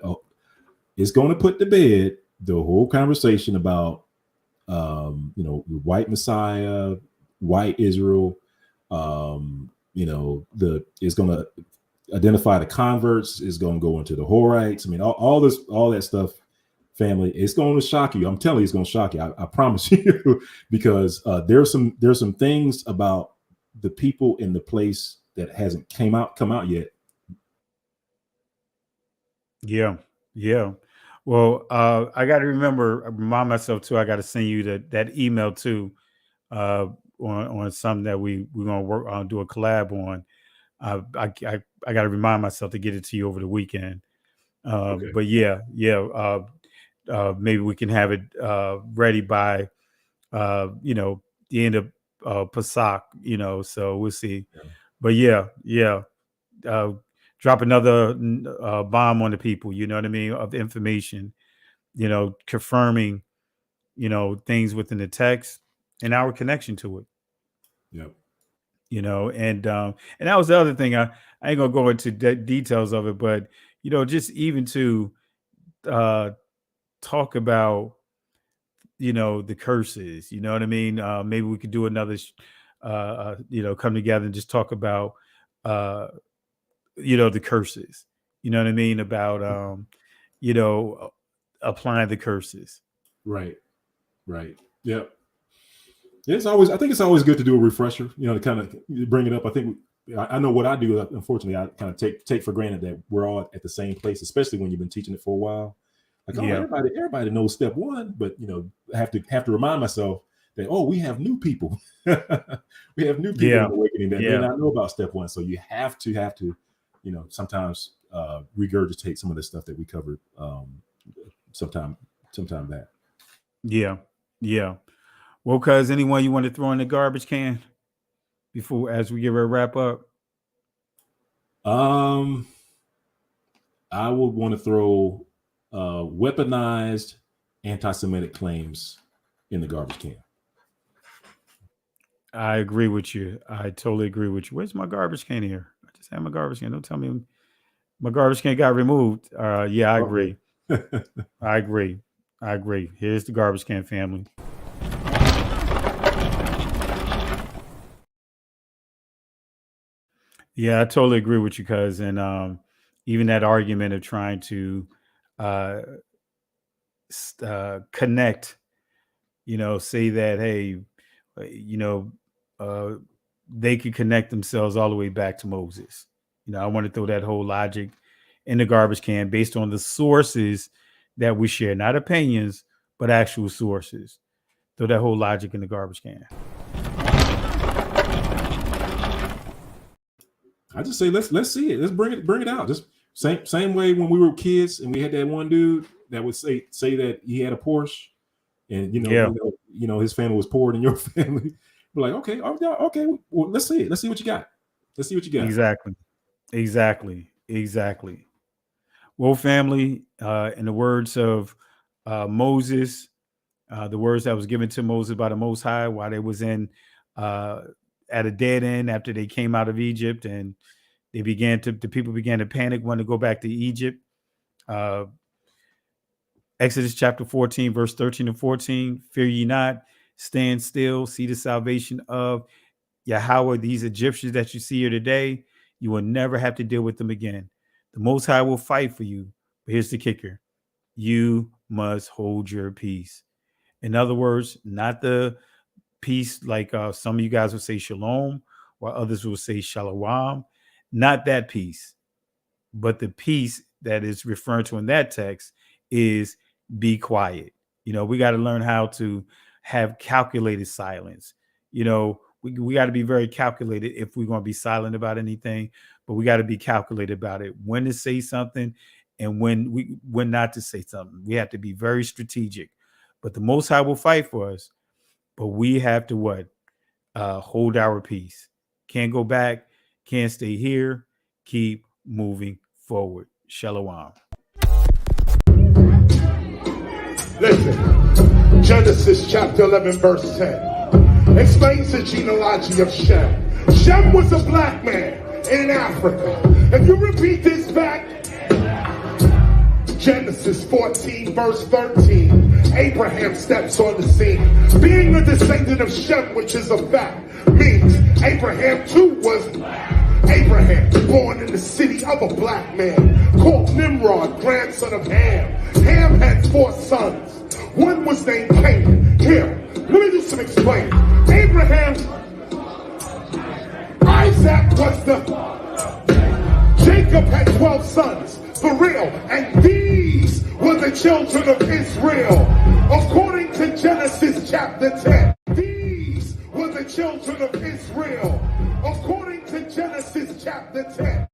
the whole conversation about the white Messiah, white Israel. It's going to identify the converts. Is going to go into the Horites. I mean, all that stuff. Family, it's going to shock you. I'm telling you, it's going to shock you. I promise you, because there's some things about the people in the place that hasn't come out yet. Yeah. Well, I got to remind myself too. I got to send you that email too, on something that we're gonna work on, do a collab on. I got to remind myself to get it to you over the weekend. Okay. But yeah, maybe we can have it ready by the end of Pesach. So we'll see. Yeah. But yeah. Drop another bomb on the people, you know what I mean, of information, confirming, things within the text and our connection to it. Yep. And that was the other thing. I ain't gonna go into details of it, but just even to talk about the curses, you know what I mean. Maybe we could do another come together and just talk about the curses, you know what I mean, about applying the curses. Right. Yep. I think it's always good to do a refresher, to kind of bring it up. I think I know what I do. Unfortunately, I kind of take for granted that we're all at the same place, especially when you've been teaching it for a while. Like, everybody knows step one, but I have to remind myself that, we have new people. We have new people in awakening that may not know about step one. So you have to sometimes regurgitate some of the stuff that we covered sometime back. Yeah. Well, cuz anyone you want to throw in the garbage can as we give her a wrap up? I would want to throw weaponized anti-Semitic claims in the garbage can. I agree with you. I totally agree with you. Where's my garbage can here? I just had my garbage can. Don't tell me my garbage can got removed. Yeah, I agree. I agree. Here's the garbage can family. Yeah, I totally agree with you, cuz. And even that argument of trying to connect, say that, hey, they could connect themselves all the way back to Moses. I want to throw that whole logic in the garbage can based on the sources that we share, not opinions, but actual sources. Throw that whole logic in the garbage can. I just say let's see it. Let's bring it out. Just same way when we were kids and we had that one dude that would say that he had a Porsche, and his family was poorer than your family. We're like, okay, well, let's see it. Let's see what you got. Exactly. Well, family, in the words of Moses, the words that was given to Moses by the Most High while they was in at a dead end after they came out of Egypt, and the people began to panic, wanted to go back to Egypt. Exodus chapter 14, verse 13 and 14. Fear ye not, stand still, see the salvation of Yahweh. These Egyptians that you see here today, you will never have to deal with them again. The Most High will fight for you. But here's the kicker. You must hold your peace. In other words, not the peace like some of you guys would say shalom, while others will say shalom. Not that peace. But the peace that is referred to in that text is be quiet. We got to learn how to have calculated silence. We got to be very calculated if we're going to be silent about anything, but we got to be calculated about it, when to say something and when not to say something. We have to be very strategic. But the Most High will fight for us, but we have to hold our peace. Can't go back, can't stay here, keep moving forward. Shalom. Listen, Genesis chapter 11 verse 10 explains the genealogy of Shem. Shem was a black man in Africa. If you repeat this back, Genesis 14 verse 13, Abraham steps on the scene. Being a descendant of Shem, which is a fact, means Abraham too was black. Abraham, born in the city of a black man, called Nimrod, grandson of Ham. Ham had 4 sons. One was named Canaan. Here, let me do some explaining. Abraham, Isaac was Jacob had 12 sons, for real, and these were the children of Israel. According to Genesis chapter 10, these children of Israel, according to Genesis chapter 10.